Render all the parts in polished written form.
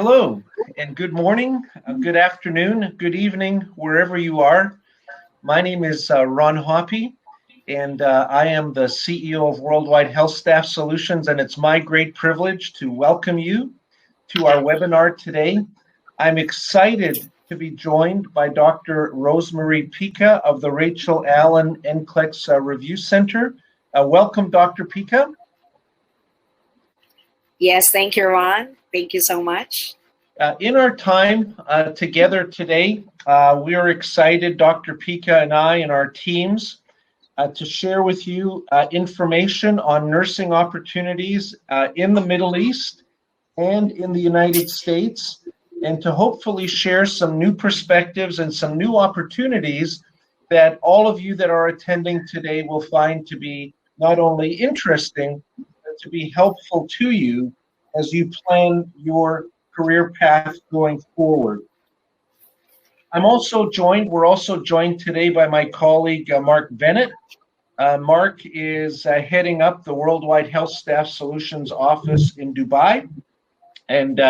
Hello, and good morning, good afternoon, good evening, wherever you are. My name is Ron Hoppe, and I am the CEO of WorldWide HealthStaff Solutions, and it's my great privilege to welcome you to our webinar today. I'm excited to be joined by Dr. Rosemarie Pica of the Rachell Allen NCLEX Review Center. Welcome, Dr. Pica. Yes, thank you, Ron. Thank you so much. In our time together today, we are excited, Dr. Pika and I and our teams, to share with you information on nursing opportunities in the Middle East and in the United States, and to hopefully share some new perspectives and some new opportunities that all of you that are attending today will find to be not only interesting, but to be helpful to you as you plan your career path going forward. We're also joined today by my colleague, Mark Bennett. Mark is heading up the WorldWide HealthStaff Solutions office in Dubai. And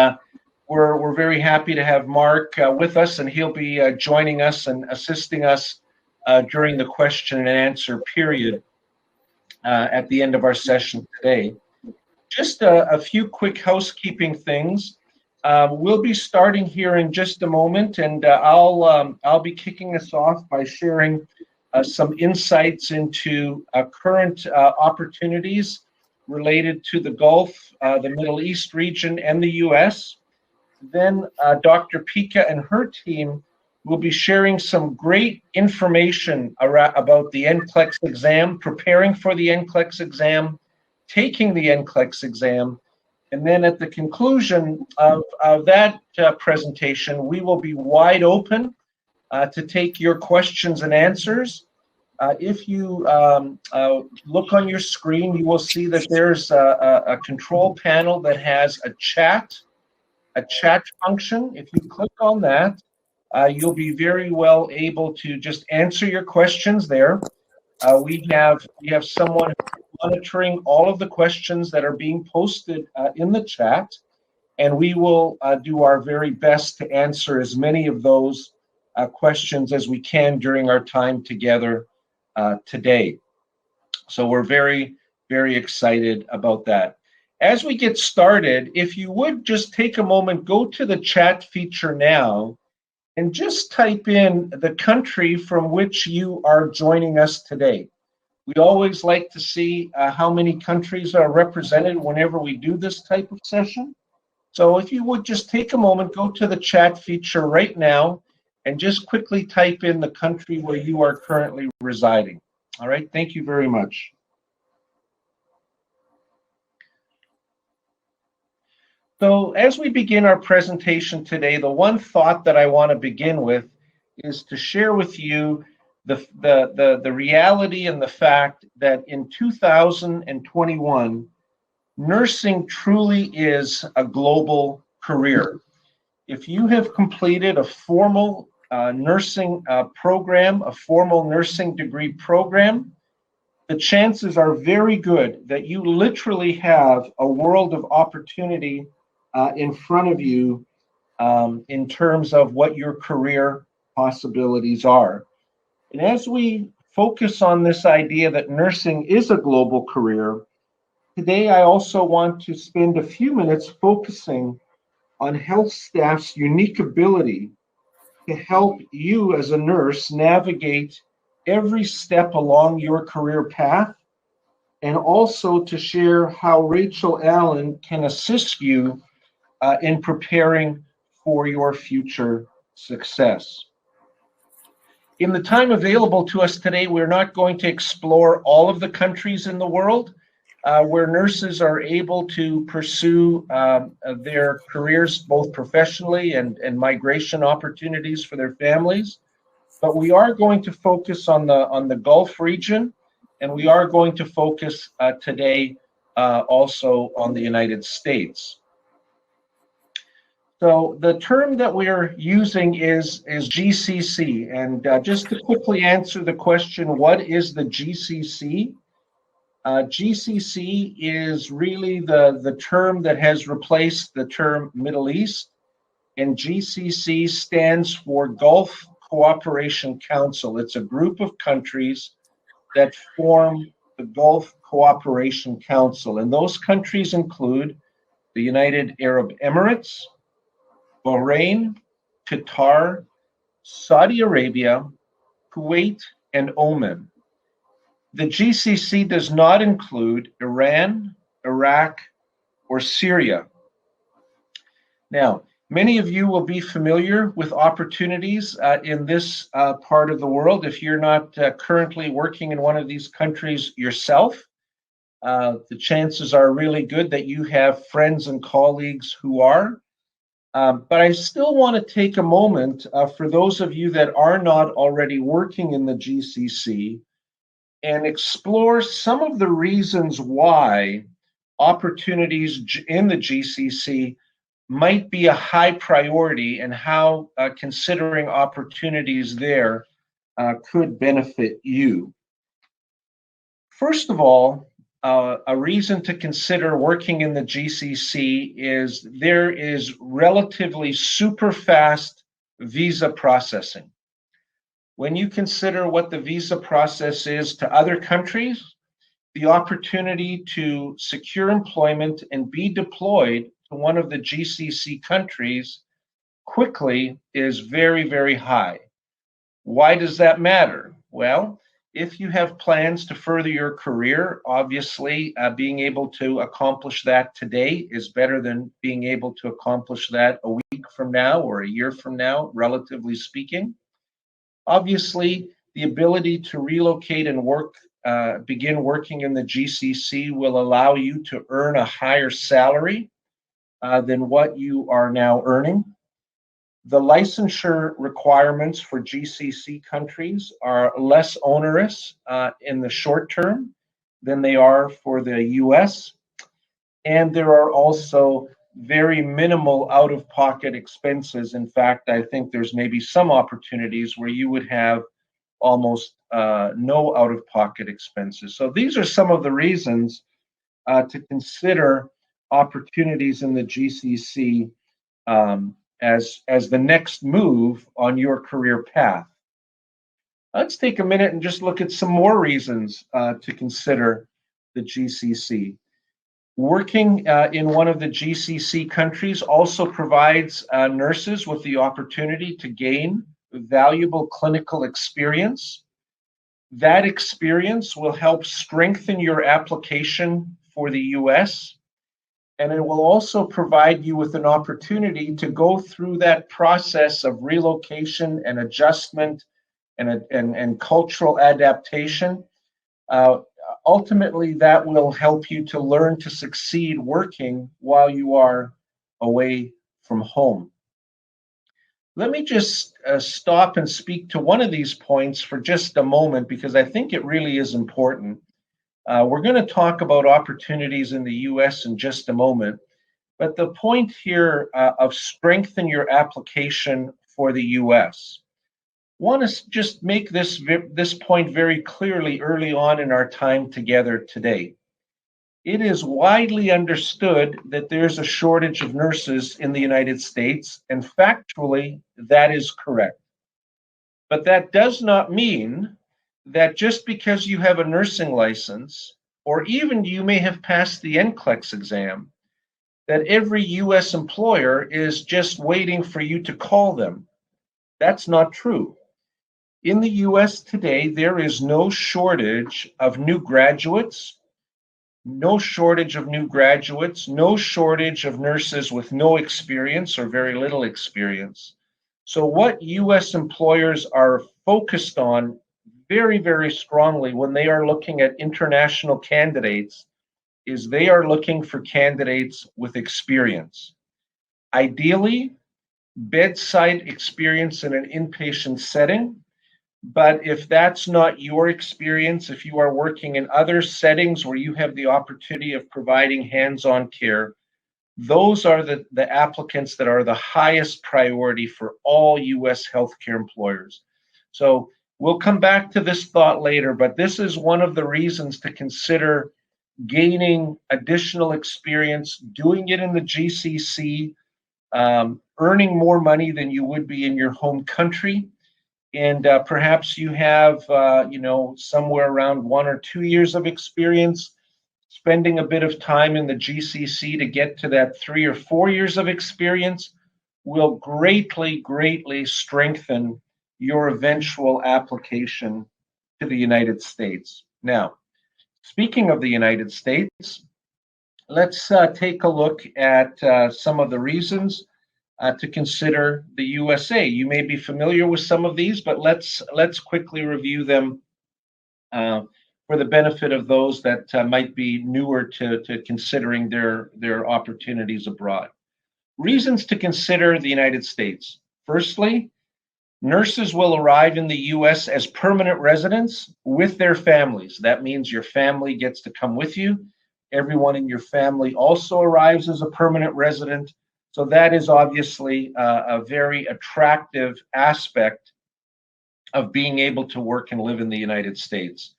we're very happy to have Mark with us, and he'll be joining us and assisting us during the question and answer period at the end of our session today. Just a few quick housekeeping things. We'll be starting here in just a moment, and I'll be kicking us off by sharing some insights into current opportunities related to the Gulf, the Middle East region, and the U.S. Then Dr. Pika and her team will be sharing some great information about the NCLEX exam, preparing for the NCLEX exam, taking the NCLEX exam. And then at the conclusion of that presentation, we will be wide open to take your questions and answers. If you look on your screen, you will see that there's a control panel that has a chat function. If you click on that, you'll be very well able to just answer your questions there. We have someone monitoring all of the questions that are being posted in the chat, and we will do our very best to answer as many of those questions as we can during our time together today. So we're very, very excited about that. As we get started, if you would just take a moment, go to the chat feature now, and just type in the country from which you are joining us today. We always like to see how many countries are represented whenever we do this type of session. So if you would just take a moment, go to the chat feature right now, and just quickly type in the country where you are currently residing. All right, thank you very much. So as we begin our presentation today, the one thought that I want to begin with is to share with you the reality and the fact that in 2021, nursing truly is a global career. If you have completed a formal nursing program, a formal nursing degree program, the chances are very good that you literally have a world of opportunity in front of you in terms of what your career possibilities are. And as we focus on this idea that nursing is a global career, today I also want to spend a few minutes focusing on health staff's unique ability to help you as a nurse navigate every step along your career path, and also to share how Rachell Allen can assist you in preparing for your future success. In the time available to us today, we're not going to explore all of the countries in the world where nurses are able to pursue their careers, both professionally and migration opportunities for their families. But we are going to focus on the Gulf region, and we are going to focus today also on the United States. So the term that we're using is GCC, and just to quickly answer the question, what is the GCC? GCC is really the term that has replaced the term Middle East. and GCC stands for Gulf Cooperation Council. It's a group of countries that form the Gulf Cooperation Council, and those countries include the United Arab Emirates, Bahrain, Qatar, Saudi Arabia, Kuwait, and Oman. The GCC does not include Iran, Iraq, or Syria. Now, many of you will be familiar with opportunities in this part of the world if you're not currently working in one of these countries yourself. The chances are really good that you have friends and colleagues who are. But I still want to take a moment for those of you that are not already working in the GCC and explore some of the reasons why opportunities in the GCC might be a high priority and how considering opportunities there could benefit you. First of all, a reason to consider working in the GCC is there is relatively super fast visa processing. When you consider what the visa process is to other countries, the opportunity to secure employment and be deployed to one of the GCC countries quickly is very, very high. Why does that matter? Well, if you have plans to further your career, obviously being able to accomplish that today is better than being able to accomplish that a week from now or a year from now, relatively speaking. Obviously, the ability to relocate and begin working in the GCC will allow you to earn a higher salary than what you are now earning. The licensure requirements for GCC countries are less onerous in the short term than they are for the US. And there are also very minimal out-of-pocket expenses. In fact, I think there's maybe some opportunities where you would have almost no out-of-pocket expenses. So these are some of the reasons to consider opportunities in the GCC as the next move on your career path. Let's take a minute and just look at some more reasons to consider the GCC. Working in one of the GCC countries also provides nurses with the opportunity to gain valuable clinical experience. That experience will help strengthen your application for the US, and it will also provide you with an opportunity to go through that process of relocation and adjustment and cultural adaptation. Ultimately, that will help you to learn to succeed working while you are away from home. Let me just stop and speak to one of these points for just a moment because I think it really is important. We're going to talk about opportunities in the US in just a moment, but the point here of strengthen your application for the US. I want to just make this point very clearly early on in our time together today. It is widely understood that there's a shortage of nurses in the United States, and factually, that is correct. But that does not mean that just because you have a nursing license, or even you may have passed the NCLEX exam, that every US employer is just waiting for you to call them. That's not true. In the US today, there is no shortage of new graduates, no shortage of nurses with no experience or very little experience. So what US employers are focused on very, very strongly when they are looking at international candidates is they are looking for candidates with experience. Ideally, bedside experience in an inpatient setting. But if that's not your experience, if you are working in other settings where you have the opportunity of providing hands-on care, those are the applicants that are the highest priority for all US healthcare employers. So we'll come back to this thought later, but this is one of the reasons to consider gaining additional experience, doing it in the GCC, earning more money than you would be in your home country. And perhaps you have, somewhere around 1 or 2 years of experience. Spending a bit of time in the GCC to get to that 3 or 4 years of experience will greatly, greatly strengthen your eventual application to the United States. Now, speaking of the United States, let's take a look at some of the reasons to consider the USA. You may be familiar with some of these, but let's quickly review them for the benefit of those that might be newer to considering their opportunities abroad. Reasons to consider the United States. Firstly, nurses will arrive in the US as permanent residents with their families. That means your family gets to come with you. Everyone in your family also arrives as a permanent resident. So that is obviously a very attractive aspect of being able to work and live in the United States.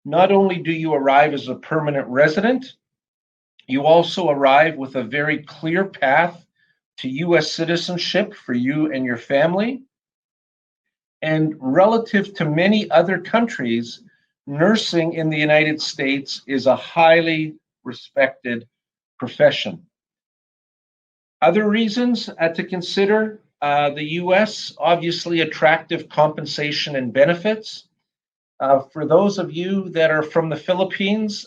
Not only do you arrive as a permanent resident, you also arrive with a very clear path to US citizenship for you and your family. And relative to many other countries, nursing in the United States is a highly respected profession. Other reasons to consider the US, obviously attractive compensation and benefits. For those of you that are from the Philippines,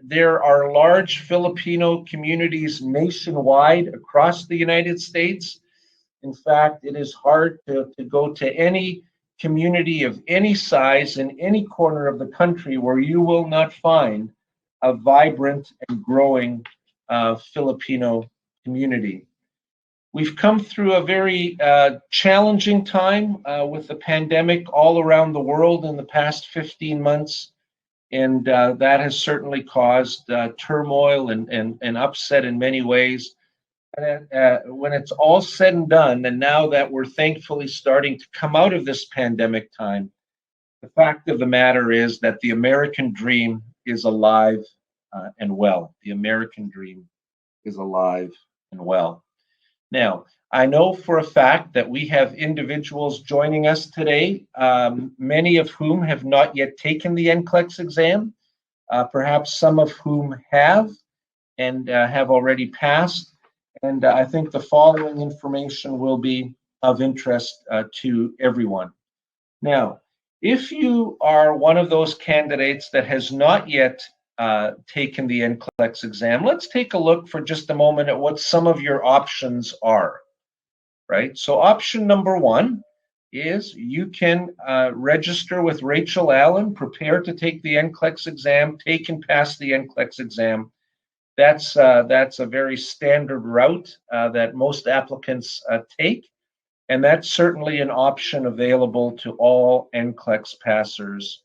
there are large Filipino communities nationwide across the United States. In fact, it is hard to go to any community of any size in any corner of the country where you will not find a vibrant and growing Filipino community. We've come through a very challenging time with the pandemic all around the world in the past 15 months, and that has certainly caused turmoil and upset in many ways. And when it's all said and done, and now that we're thankfully starting to come out of this pandemic time, the fact of the matter is that the American dream is alive and well. The American dream is alive and well. Now, I know for a fact that we have individuals joining us today, many of whom have not yet taken the NCLEX exam, perhaps some of whom have and have already passed. And I think the following information will be of interest to everyone. Now, if you are one of those candidates that has not yet taken the NCLEX exam, let's take a look for just a moment at what some of your options are, right? So option number one is you can register with Rachell Allen, prepare to take the NCLEX exam, take and pass the NCLEX exam. That's a very standard route that most applicants take, and that's certainly an option available to all NCLEX passers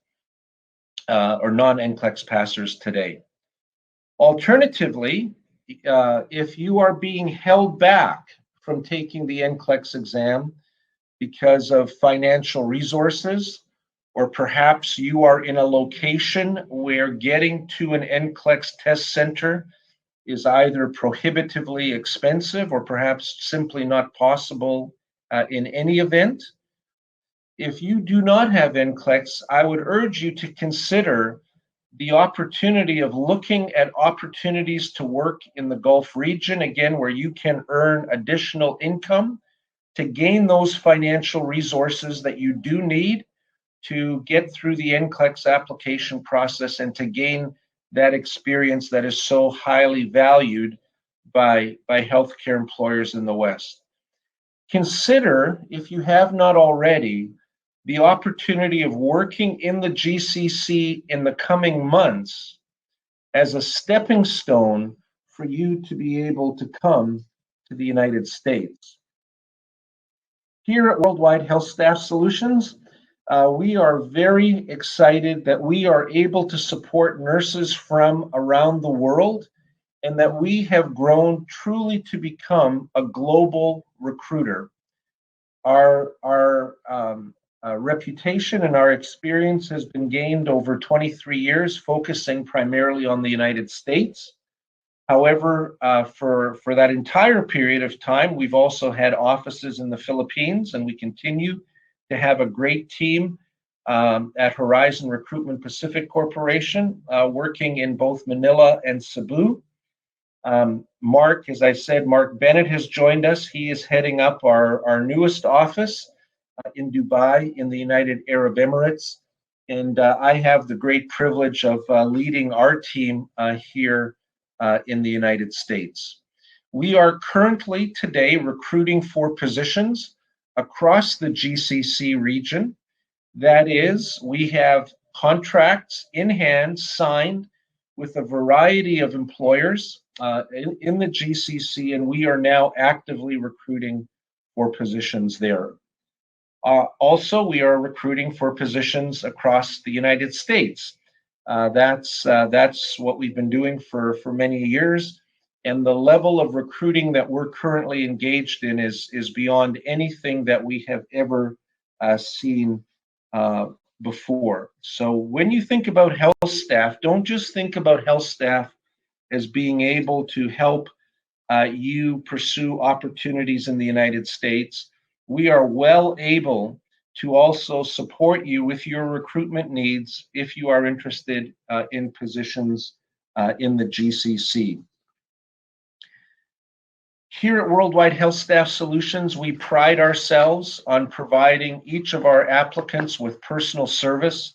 or non-NCLEX passers today. Alternatively, if you are being held back from taking the NCLEX exam because of financial resources, or perhaps you are in a location where getting to an NCLEX test center is either prohibitively expensive or perhaps simply not possible in any event, if you do not have NCLEX, I would urge you to consider the opportunity of looking at opportunities to work in the Gulf region, again, where you can earn additional income to gain those financial resources that you do need to get through the NCLEX application process and to gain that experience that is so highly valued by healthcare employers in the West. Consider, if you have not already, the opportunity of working in the GCC in the coming months as a stepping stone for you to be able to come to the United States. Here at WorldWide HealthStaff Solutions, we are very excited that we are able to support nurses from around the world and that we have grown truly to become a global recruiter. Our reputation and our experience has been gained over 23 years, focusing primarily on the United States. However, for that entire period of time, we've also had offices in the Philippines, and we continue to have a great team at Horizon Recruitment Pacific Corporation, working in both Manila and Cebu. Mark, as I said, Mark Bennett has joined us. He is heading up our newest office in Dubai in the United Arab Emirates. And I have the great privilege of leading our team here in the United States. We are currently today recruiting for positions across the GCC region. That is, we have contracts in hand signed with a variety of employers in the GCC, and we are now actively recruiting for positions there. Also, we are recruiting for positions across the United States. That's what we've been doing for many years, and the level of recruiting that we're currently engaged in is beyond anything that we have ever seen before. So when you think about health staff, don't just think about health staff as being able to help you pursue opportunities in the United States. We are well able to also support you with your recruitment needs if you are interested in positions in the GCC. Here at WorldWide HealthStaff Solutions, we pride ourselves on providing each of our applicants with personal service.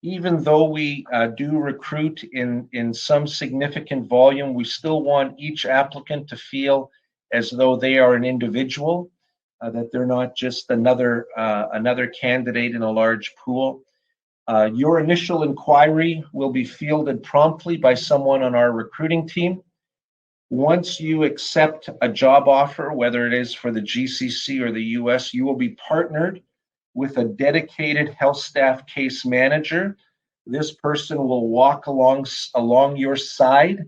Even though we do recruit in some significant volume, we still want each applicant to feel as though they are an individual, that they're not just another candidate in a large pool. Your initial inquiry will be fielded promptly by someone on our recruiting team. Once you accept a job offer, whether it is for the GCC or the US, you will be partnered with a dedicated health staff case manager. This person will walk along your side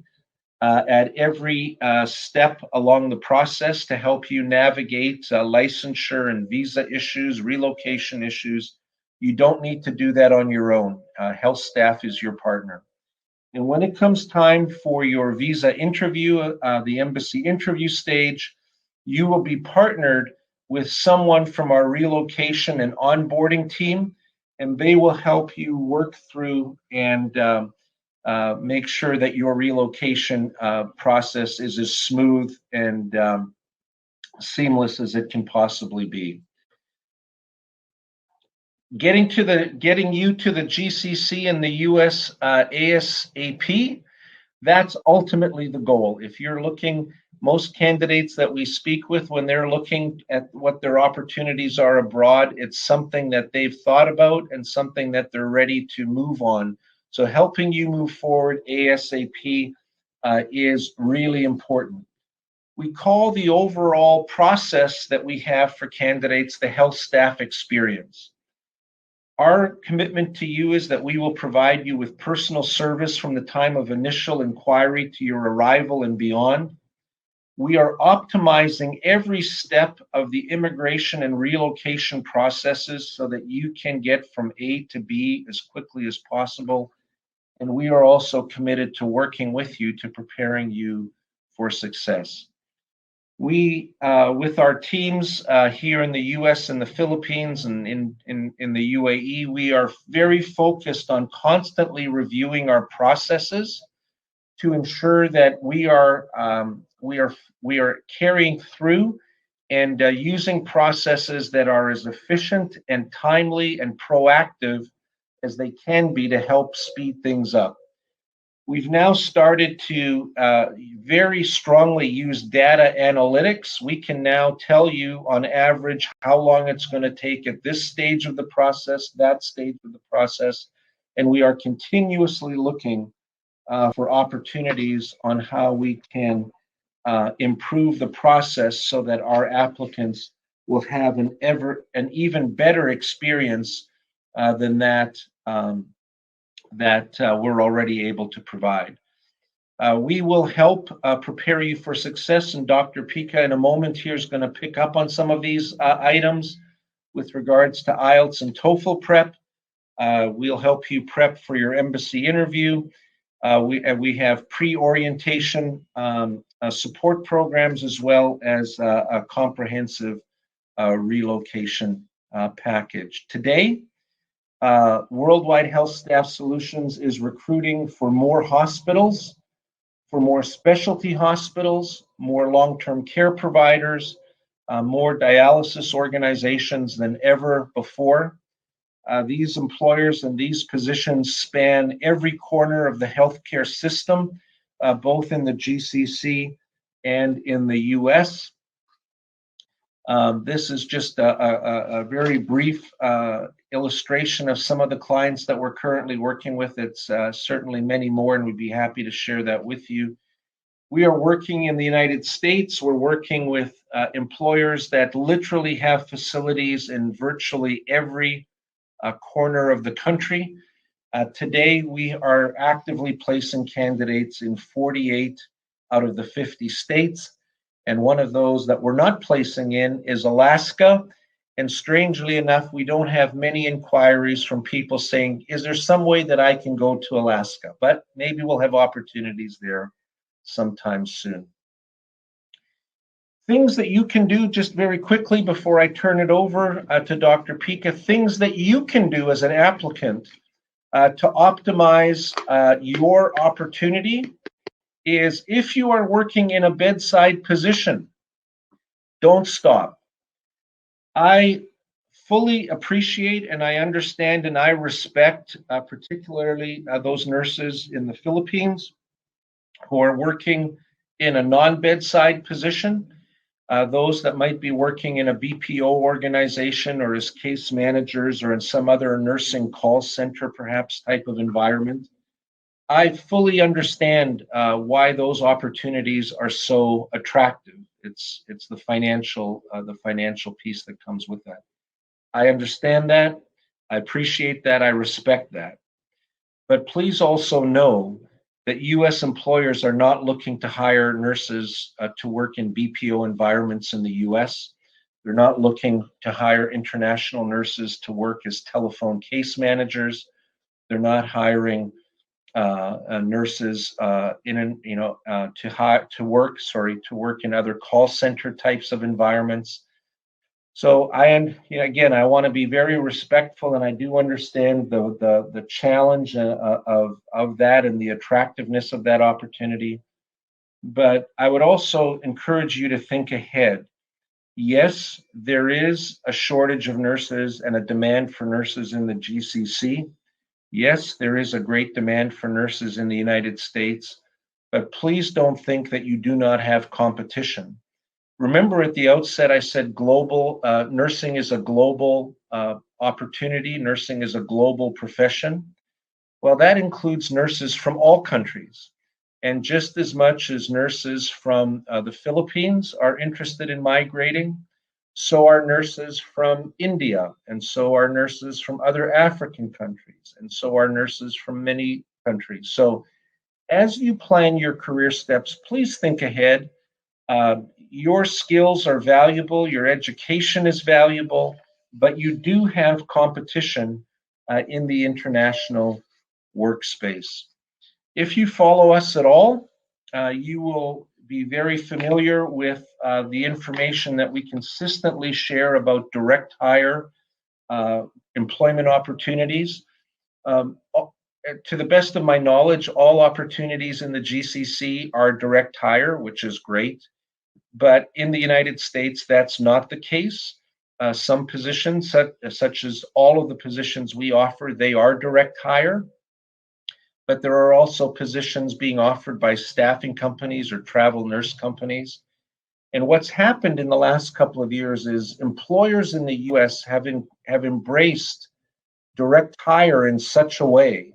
at every step along the process to help you navigate licensure and visa issues, relocation issues. You don't need to do that on your own. Health staff is your partner. And when it comes time for your visa interview, the embassy interview stage, you will be partnered with someone from our relocation and onboarding team, and they will help you work through and make sure that your relocation process is as smooth and seamless as it can possibly be. Getting you to the GCC and the US ASAP, that's ultimately the goal. If you're looking, most candidates that we speak with, when they're looking at what their opportunities are abroad, it's something that they've thought about and something that they're ready to move on. So helping you move forward ASAP is really important. We call the overall process that we have for candidates the health staff experience. Our commitment to you is that we will provide you with personal service from the time of initial inquiry to your arrival and beyond. We are optimizing every step of the immigration and relocation processes so that you can get from A to B as quickly as possible. And we are also committed to working with you to preparing you for success. We, with our teams here in the US and the Philippines and in the UAE, we are very focused on constantly reviewing our processes to ensure that we are carrying through and using processes that are as efficient and timely and proactive as they can be to help speed things up. We've now started to very strongly use data analytics. We can now tell you on average how long it's going to take at this stage of the process, that stage of the process, and we are continuously looking for opportunities on how we can improve the process so that our applicants will have an even better experience than that we're already able to provide. We will help prepare you for success, and Dr. Pika in a moment here is going to pick up on some of these items with regards to IELTS and TOEFL prep. We'll help you prep for your embassy interview, We have pre-orientation support programs, as well as a comprehensive relocation package. Today, WorldWide HealthStaff Solutions is recruiting for more hospitals, for more specialty hospitals, more long-term care providers, more dialysis organizations than ever before. These employers and these positions span every corner of the healthcare system, both in the GCC and in the US. This is just a very brief illustration of some of the clients that we're currently working with. It's certainly many more, and we'd be happy to share that with you. We are working in the United States. We're working with employers that literally have facilities in virtually every corner of the country. Today, we are actively placing candidates in 48 out of the 50 states. And one of those that we're not placing in is Alaska. And strangely enough, we don't have many inquiries from people saying, is there some way that I can go to Alaska? But maybe we'll have opportunities there sometime soon. Things that you can do, just very quickly before I turn it over to Dr. Pica, things that you can do as an applicant to optimize your opportunity is, if you are working in a bedside position, don't stop. I fully appreciate and I understand and I respect particularly those nurses in the Philippines who are working in a non-bedside position. Those that might be working in a BPO organization or as case managers or in some other nursing call center, perhaps, type of environment. I fully understand why those opportunities are so attractive. It's the financial piece that comes with that. I understand that. I appreciate that. I respect that. But please also know that U.S. employers are not looking to hire nurses to work in BPO environments in the U.S. They're not looking to hire international nurses to work as telephone case managers. They're not hiring nurses to work in other call center types of environments. So I want to be very respectful, and I do understand the challenge of that and the attractiveness of that opportunity. But I would also encourage you to think ahead. Yes, there is a shortage of nurses and a demand for nurses in the GCC. Yes, there is a great demand for nurses in the United States, but please don't think that you do not have competition. Remember, at the outset, I said global nursing is a global opportunity. Nursing is a global profession. Well, that includes nurses from all countries. And just as much as nurses from the Philippines are interested in migrating, so are nurses from India, and so are nurses from other African countries, and so are nurses from many countries. So as you plan your career steps, please think ahead. Your skills are valuable, your education is valuable, but you do have competition in the international workspace. If you follow us at all, you will be very familiar with the information that we consistently share about direct hire employment opportunities. To the best of my knowledge, all opportunities in the GCC are direct hire, which is great. But in the United States, that's not the case. Some positions, such as all of the positions we offer, they are direct hire. But there are also positions being offered by staffing companies or travel nurse companies. And what's happened in the last couple of years is employers in the US have embraced direct hire in such a way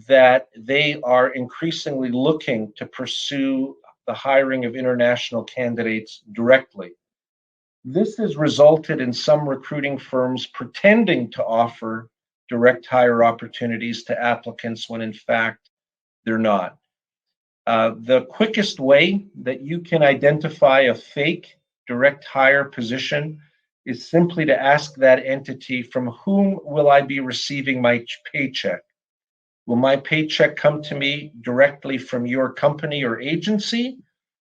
that they are increasingly looking to pursue the hiring of international candidates directly. This has resulted in some recruiting firms pretending to offer direct hire opportunities to applicants when in fact they're not. The quickest way that you can identify a fake direct hire position is simply to ask that entity, from whom will I be receiving my paycheck? Will my paycheck come to me directly from your company or agency,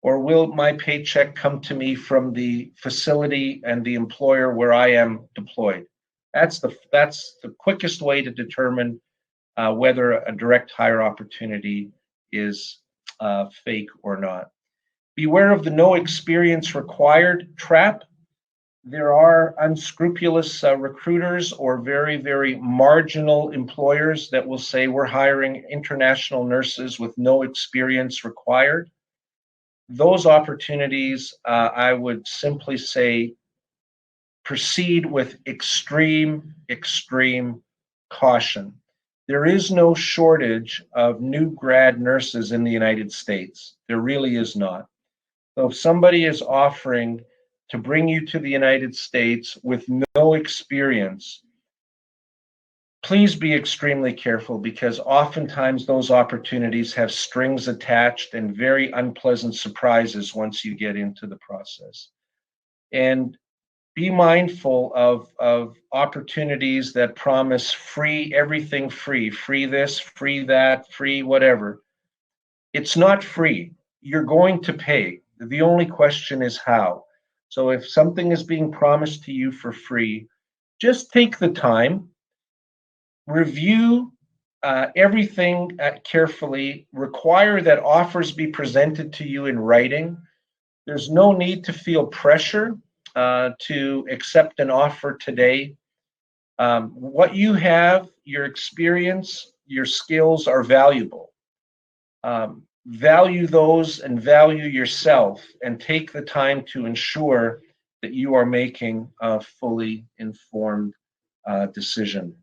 or will my paycheck come to me from the facility and the employer where I am deployed? That's the quickest way to determine whether a direct hire opportunity is fake or not. Beware of the no experience required trap. There are unscrupulous recruiters or very, very marginal employers that will say we're hiring international nurses with no experience required. Those opportunities, I would simply say, proceed with extreme, extreme caution. There is no shortage of new grad nurses in the United States. There really is not. So if somebody is offering to bring you to the United States with no experience, please be extremely careful, because oftentimes those opportunities have strings attached and very unpleasant surprises once you get into the process. And be mindful of opportunities that promise free, everything free, free this, free that, free whatever. It's not free. You're going to pay. The only question is how. So if something is being promised to you for free, just take the time, review everything carefully, require that offers be presented to you in writing. There's no need to feel pressure to accept an offer today. What you have, your experience, your skills are valuable. Value those and value yourself, and take the time to ensure that you are making a fully informed decision.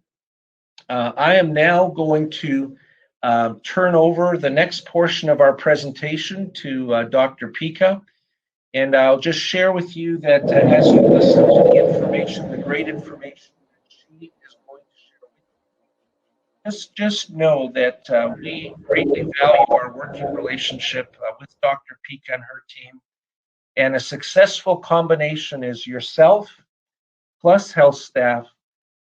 I am now going to turn over the next portion of our presentation to Dr. Pica, and I'll just share with you that as you listen to the information, the great information that she is going to share with you, just know that we greatly value our working relationship with Dr. Pica and her team. And a successful combination is yourself plus health staff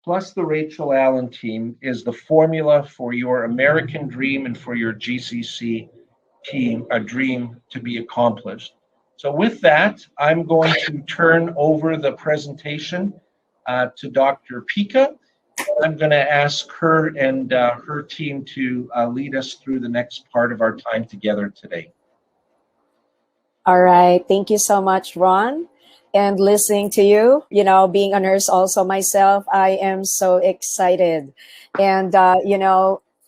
plus the Rachell Allen team is the formula for your American dream and for your GCC team, a dream to be accomplished. So with that, I'm going to turn over the presentation to Dr. Pica. I'm going to ask her and her team to lead us through the next part of our time together today. All right. Thank you so much, Ron. And listening to you, being a nurse also myself, I am so excited. And,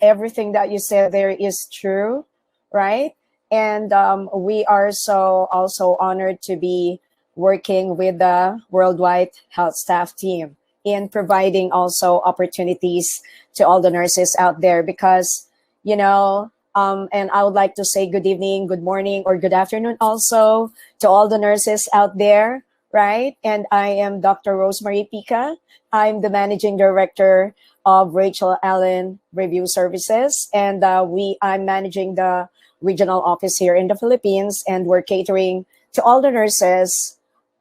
everything that you said there is true, right? And we are so also honored to be working with the WorldWide HealthStaff team in providing also opportunities to all the nurses out there, because, and I would like to say good evening, good morning, or good afternoon also to all the nurses out there, right? And I am Dr. Rosemarie Pica. I'm the Managing Director of Rachell Allen Review Services, and I'm managing the regional office here in the Philippines, and we're catering to all the nurses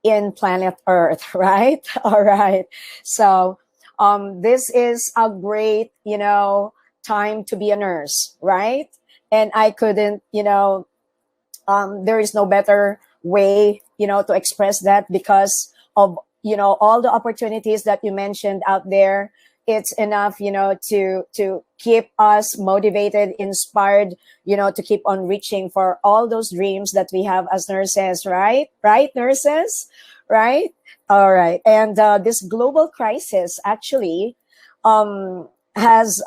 in planet Earth, right? All right. So this is a great, time to be a nurse, right? And I couldn't, there is no better way, to express that, because of, all the opportunities that you mentioned out there. It's enough, to keep us motivated, inspired, to keep on reaching for all those dreams that we have as nurses, right? Right, nurses? Right? All right. And this global crisis actually has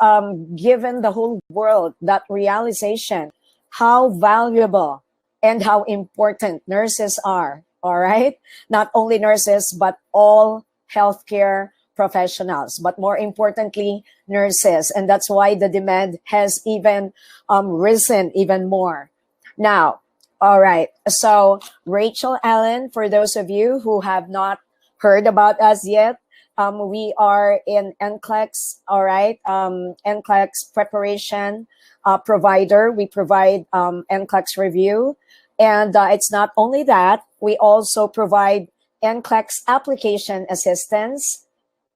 given the whole world that realization how valuable and how important nurses are, all right? Not only nurses, but all healthcare professionals, but more importantly, nurses. And that's why the demand has even risen even more. Now, all right. So Rachell Allen, for those of you who have not heard about us yet, we are in NCLEX, all right? NCLEX preparation provider. We provide NCLEX review. And it's not only that, we also provide NCLEX application assistance,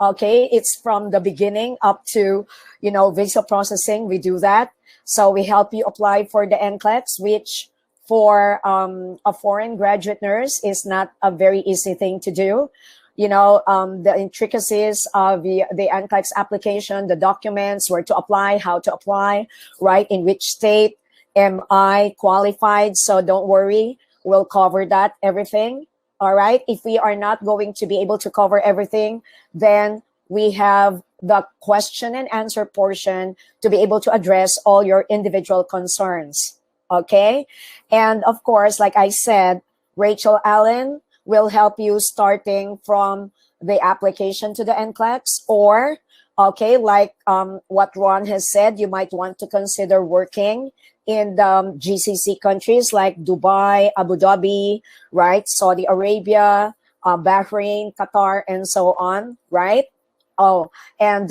Okay, it's from the beginning up to, visa processing. We do that. So we help you apply for the NCLEX, which for a foreign graduate nurse is not a very easy thing to do. The intricacies of the NCLEX application, the documents, where to apply, how to apply, right? In which state am I qualified? So don't worry, we'll cover that, everything. All right. If we are not going to be able to cover everything, then we have the question and answer portion to be able to address all your individual concerns. Okay. And of course, like I said, Rachell Allen will help you starting from the application to the NCLEX, or, okay, like what Ron has said, you might want to consider working in the GCC countries like Dubai, Abu Dhabi, right? Saudi Arabia, Bahrain, Qatar, and so on, right? Oh, and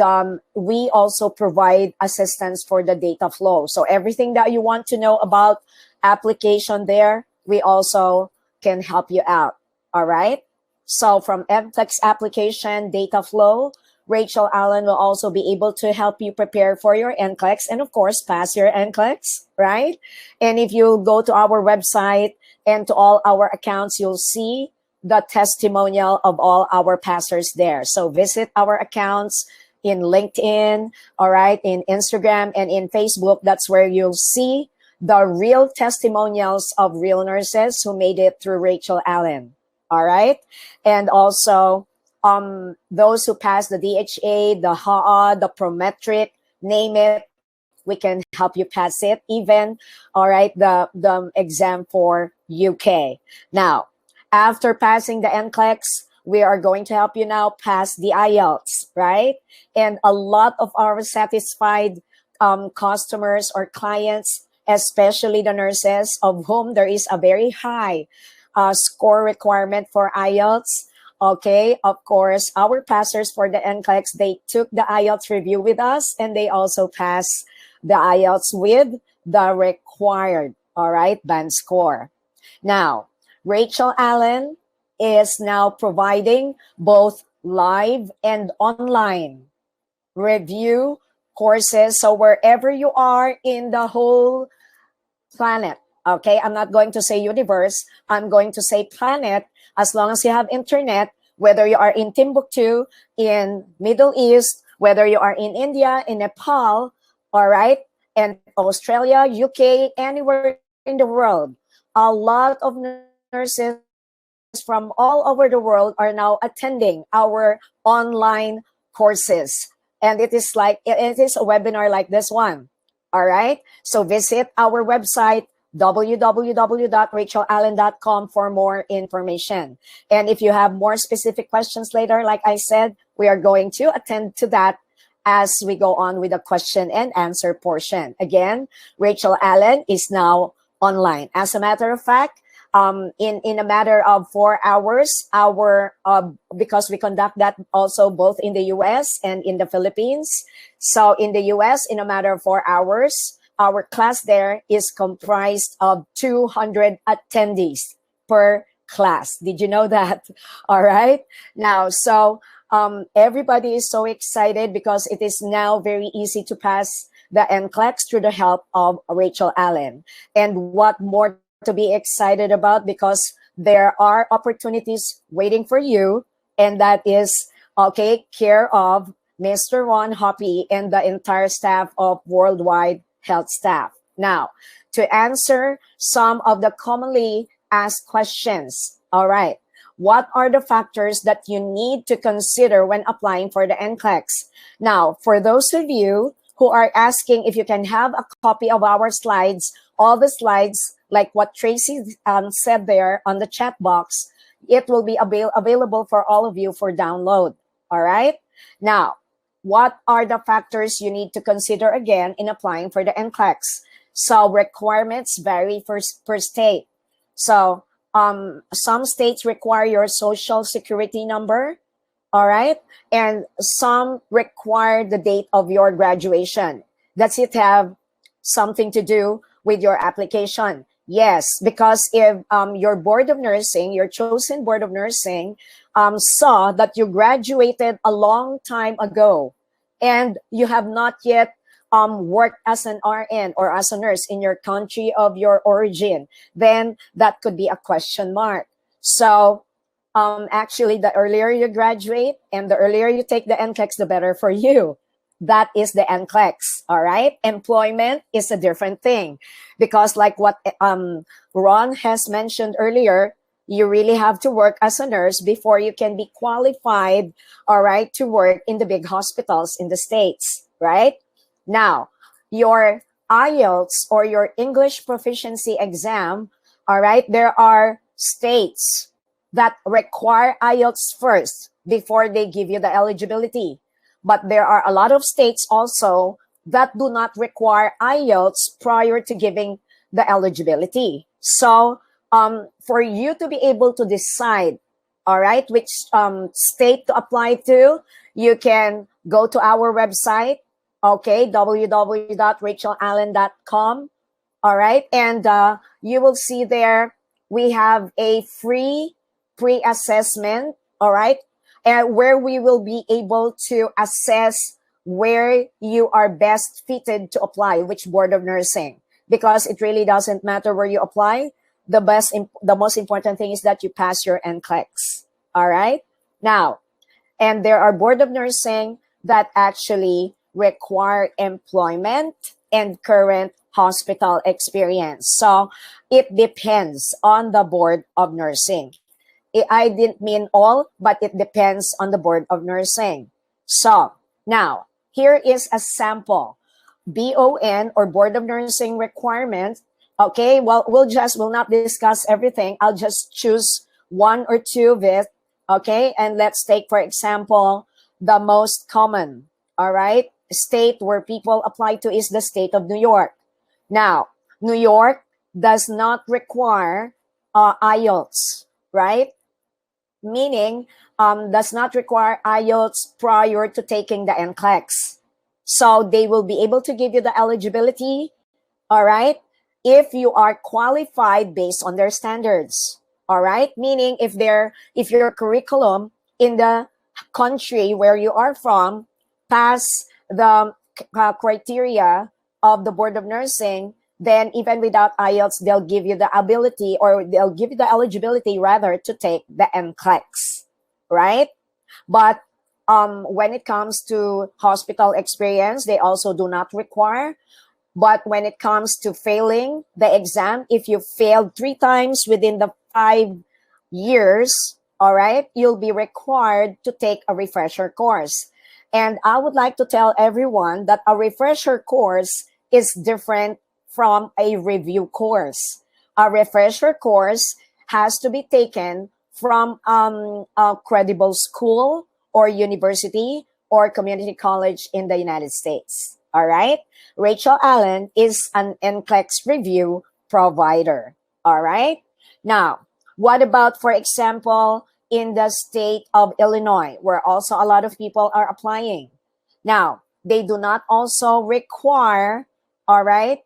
we also provide assistance for the data flow. So everything that you want to know about application there, we also can help you out, all right? So from NFlex application, data flow, Rachell Allen will also be able to help you prepare for your NCLEX and, of course, pass your NCLEX, right? And if you go to our website and to all our accounts, you'll see the testimonial of all our passers there. So visit our accounts in LinkedIn, all right, in Instagram and in Facebook. That's where you'll see the real testimonials of real nurses who made it through Rachell Allen, all right? And also, those who pass the DHA, the HAA, the Prometric, name it, we can help you pass it. Even, all right, the exam for UK. Now, after passing the NCLEX, we are going to help you now pass the IELTS, right? And a lot of our satisfied customers or clients, especially the nurses of whom there is a very high score requirement for IELTS. Okay, of course, our passers for the NCLEX, they took the IELTS review with us and they also passed the IELTS with the required, all right, band score. Now, Rachell Allen is now providing both live and online review courses. So wherever you are in the whole planet, okay, I'm not going to say universe, I'm going to say planet. As long as you have internet, whether you are in Timbuktu, in Middle East, whether you are in India, in Nepal, all right, and Australia, UK, anywhere in the world, a lot of nurses from all over the world are now attending our online courses. And it is a webinar like this one, all right? So visit our website, www.rachellallen.com for more information. And if you have more specific questions later, like I said, we are going to attend to that as we go on with the question and answer portion. Again, Rachell Allen is now online. As a matter of fact, in a matter of 4 hours, because we conduct that also both in the US and in the Philippines. So in the US, in a matter of 4 hours, our class there is comprised of 200 attendees per class. Did you know that? All right. Now, so everybody is so excited because it is now very easy to pass the NCLEX through the help of Rachell Allen. And what more to be excited about, because there are opportunities waiting for you, and that is, okay, care of Mr. Ron Hoppe and the entire staff of WorldWide HealthStaff. Now, to answer some of the commonly asked questions, all right, what are the factors that you need to consider when applying for the NCLEX? Now, for those of you who are asking if you can have a copy of our slides, all the slides, like what Tracy said there on the chat box, it will be available for all of you for download, all right? Now, what are the factors you need to consider again in applying for the NCLEX? So requirements vary per state. So some states require your social security number, all right? And some require the date of your graduation. Does it have something to do with your application? Yes, because if your board of nursing, your chosen board of nursing, saw that you graduated a long time ago and you have not yet worked as an RN or as a nurse in your country of your origin, then that could be a question mark. So actually, the earlier you graduate and the earlier you take the NCLEX, the better for you. That is the NCLEX, all right? Employment is a different thing because like what Ron has mentioned earlier, you really have to work as a nurse before you can be qualified, all right, to work in the big hospitals in the States, right? Now, your IELTS or your English proficiency exam, all right, there are states that require IELTS first before they give you the eligibility. But there are a lot of states also that do not require IELTS prior to giving the eligibility. So for you to be able to decide, all right, which state to apply to, you can go to our website, okay, www.rachellallen.com, all right, and you will see there we have a free pre-assessment, all right, and where we will be able to assess where you are best fitted to apply, which board of nursing, because it really doesn't matter where you apply. The most important thing is that you pass your NCLEX, all right? Now, and there are board of nursing that actually require employment and current hospital experience. So it depends on the board of nursing. I didn't mean all, but it depends on the board of nursing. So now, here is a sample. BON or board of nursing requirement. Okay, well, we'll not discuss everything. I'll just choose one or two of it. Okay, and let's take, for example, the most common, all right, state where people apply to is the state of New York. Now, New York does not require IELTS, right? Meaning does not require IELTS prior to taking the NCLEX. So they will be able to give you the eligibility, all right, if you are qualified based on their standards, all right? Meaning if your curriculum in the country where you are from pass the criteria of the Board of Nursing, then even without IELTS, they'll give you the ability, or they'll give you the eligibility rather, to take the NCLEX, right? But when it comes to hospital experience, they also do not require. But when it comes to failing the exam, if you failed 3 times within the 5 years, all right, you'll be required to take a refresher course. And I would like to tell everyone that a refresher course is different from a review course. A refresher course has to be taken from a credible school or university or community college in the United States. All right. Rachell Allen is an NCLEX review provider. All right. Now, what about, for example, in the state of Illinois, where also a lot of people are applying? Now, they do not also require, all right,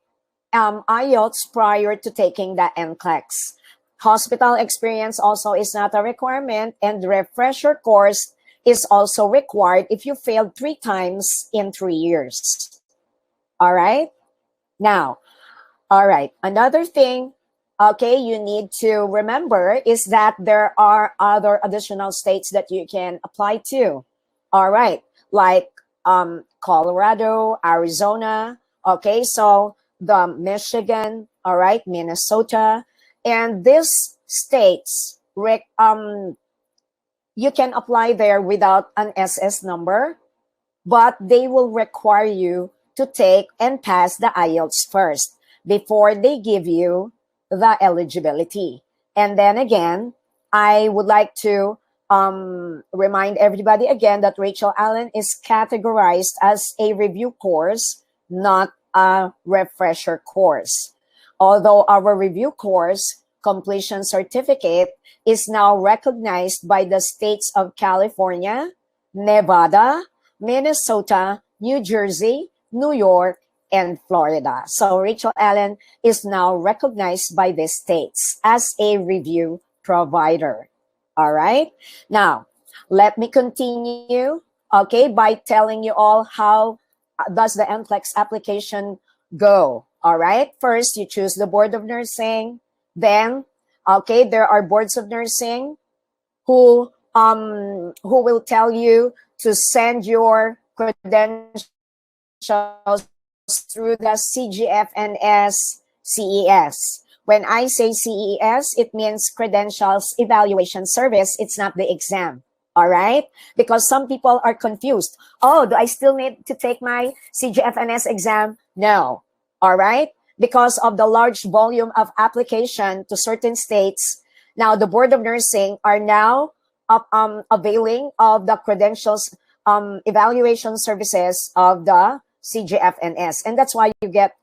IELTS prior to taking the NCLEX. Hospital experience also is not a requirement, and the refresher course is also required if you failed 3 times in 3 years. All right. Now, all right. Another thing, okay, you need to remember is that there are other additional states that you can apply to. All right. Like Colorado, Arizona. Okay. So the Michigan, all right, Minnesota, and these states, you can apply there without an SS number, but they will require you to take and pass the IELTS first before they give you the eligibility. And then again, I would like to remind everybody again that Rachell Allen is categorized as a review course, not a refresher course. Although our review course completion certificate is now recognized by the states of California, Nevada, Minnesota, New Jersey, New York, and Florida. So Rachell Allen is now recognized by the states as a review provider. All right. Now, let me continue, okay, by telling you all how does the NCLEX application go. All right. First, you choose the Board of Nursing. Then, okay, there are boards of nursing who will tell you to send your credentials through the CGFNS CES. When I say CES, it means Credentials Evaluation Service. It's not the exam. All right? Because some people are confused. Oh, do I still need to take my CGFNS exam? No. All right? Because of the large volume of application to certain states, now the Board of Nursing are now availing of the credentials evaluation services of the CGFNS. And that's why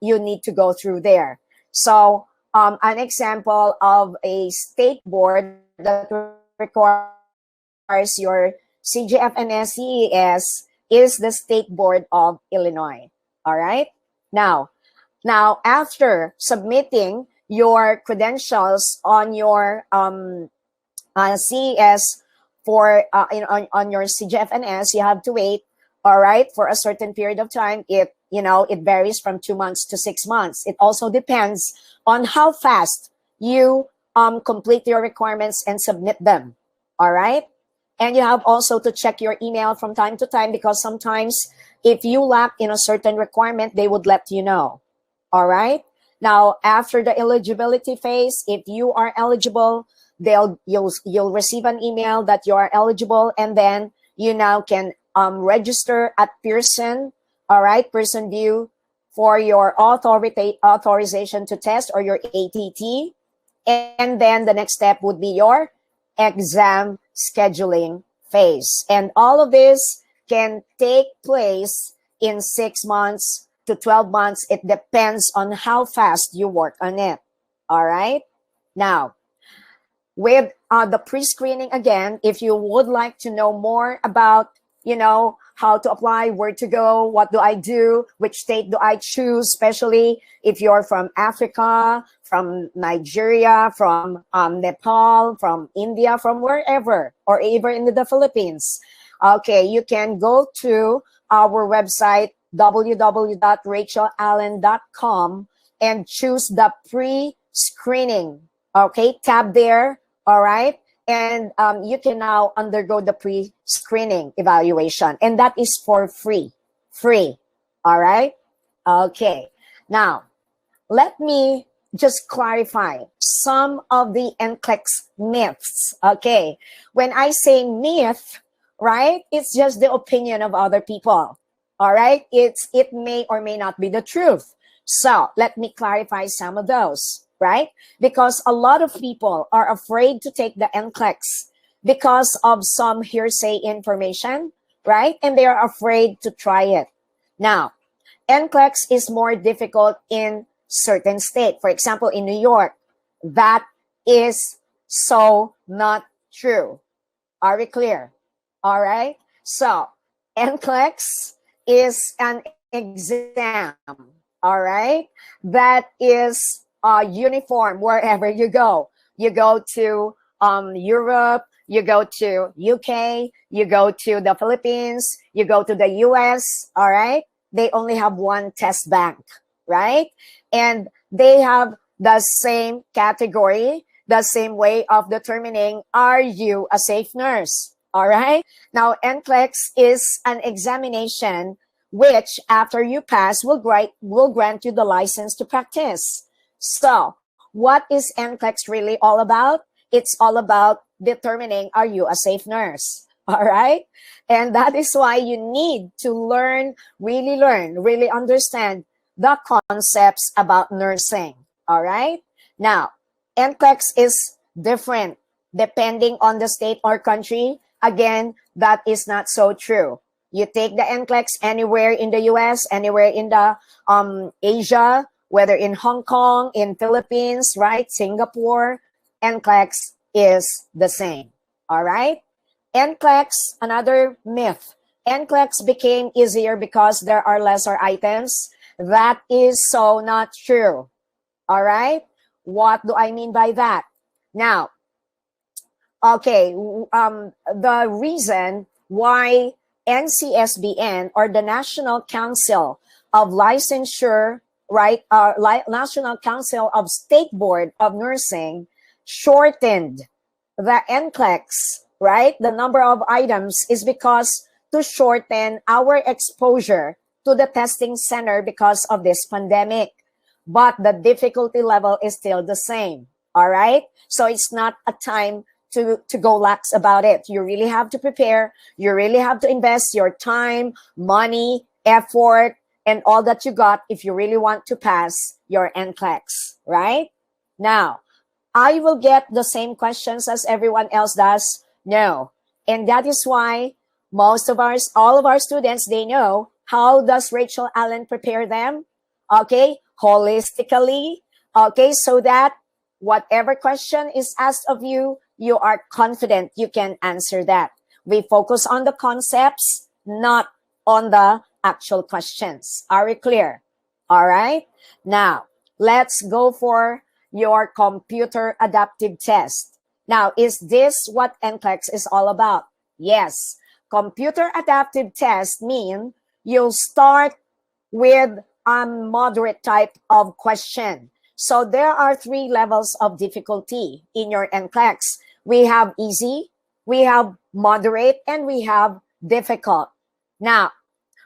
you need to go through there. So an example of a state board that requires your CGFNS CES is the State Board of Illinois. All right. Now after submitting your credentials on your CES for on your CGFNS, you have to wait. All right, for a certain period of time. It varies from 2 months to 6 months. It also depends on how fast you complete your requirements and submit them. All right. And you have also to check your email from time to time, because sometimes if you lack in a certain requirement, they would let you know. All right. Now, after the eligibility phase, if you are eligible, you'll receive an email that you are eligible, and then you now can register at Pearson. All right, Pearson VUE for your authorization to test, or your ATT. And then the next step would be your exam scheduling phase. And all of this can take place in 6 months to 12 months. It depends on how fast you work on it. All right. Now, with the pre-screening, again, if you would like to know more about, how to apply, where to go, what do I do, which state do I choose, especially if you're from Africa, from Nigeria, from Nepal, from India, from wherever, or even in the Philippines. Okay, you can go to our website, www.rachellallen.com, and choose the pre-screening, okay, tab there. All right. And you can now undergo the pre-screening evaluation. And that is for free. All right. Okay. Now, let me just clarify some of the NCLEX myths. Okay. When I say myth, right, it's just the opinion of other people. All right. It may or may not be the truth. So let me clarify some of those. Right? Because a lot of people are afraid to take the NCLEX because of some hearsay information, right? And they are afraid to try it. Now, NCLEX is more difficult in certain states. For example, in New York, that is so not true. Are we clear? All right. So NCLEX is an exam. All right. That is uniform wherever you go. You go to Europe, you go to UK, you go to the Philippines, you go to the US, all right? They only have one test bank, right? And they have the same category, the same way of determining, are you a safe nurse, all right? Now, NCLEX is an examination which, after you pass, will grant you the license to practice. So what is NCLEX really all about? It's all about determining, are you a safe nurse? All right. And that is why you need to really understand the concepts about nursing. All right. Now, NCLEX is different depending on the state or country. Again, that is not so true. You take the NCLEX anywhere in the US, anywhere in the Asia, whether in Hong Kong, in Philippines, right, Singapore, NCLEX is the same. All right. NCLEX, another myth. NCLEX became easier because there are lesser items. That is so not true. All right? What do I mean by that? Now, okay, the reason why NCSBN, or the National Council of Licensure, right, National Council of State Board of Nursing, shortened the NCLEX, right, the number of items, is because to shorten our exposure to the testing center because of this pandemic. But the difficulty level is still the same. All right. So it's not a time to go lax about it. You really have to prepare. You really have to invest your time, money, effort, and all that you got if you really want to pass your NCLEX, right? Now, I will get the same questions as everyone else does. No. And that is why all of our students, they know how does Rachell Allen prepare them? Okay, holistically. Okay, so that whatever question is asked of you, you are confident you can answer that. We focus on the concepts, not on the actual questions. Are we clear? All right. Now, let's go for your computer adaptive test. Now, is this what NCLEX is all about? Yes. Computer adaptive test mean you'll start with a moderate type of question. So there are 3 levels of difficulty in your NCLEX. We have easy, we have moderate, and we have difficult. Now,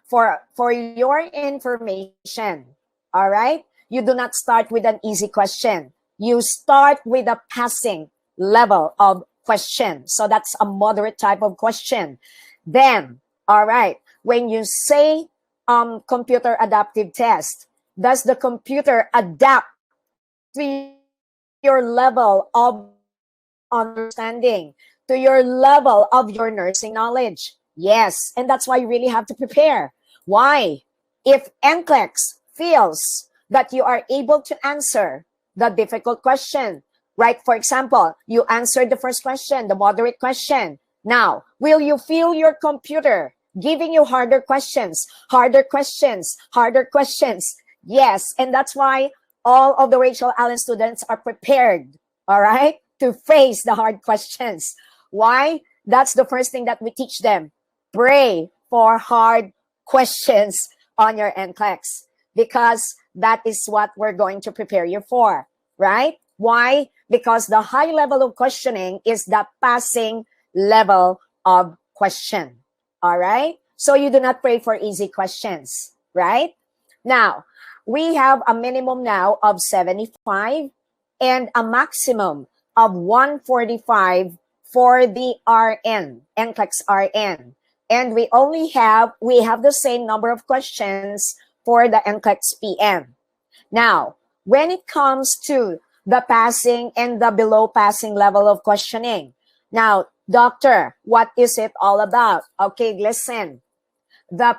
for your information, all right, you do not start with an easy question. You start with a passing level of question. So that's a moderate type of question. Then, all right, when you say computer adaptive test, does the computer adapt to your level of understanding, to your level of your nursing knowledge? Yes, and that's why you really have to prepare. Why? If NCLEX feels that you are able to answer the difficult question, right? For example, you answered the first question, the moderate question. Now, will you feel your computer giving you harder questions, harder questions, harder questions? Yes, and that's why all of the Rachell Allen students are prepared, all right, to face the hard questions. Why? That's the first thing that we teach them. Pray for hard questions on your NCLEX, because that is what we're going to prepare you for, right? Why? Because the high level of questioning is the passing level of question, all right? So you do not pray for easy questions, right? Now, we have a minimum now of 75 and a maximum of 145 for the RN, NCLEX RN. And we have the same number of questions for the NCLEX PM. Now, when it comes to the passing and the below passing level of questioning, now, doctor, what is it all about? Okay, listen. The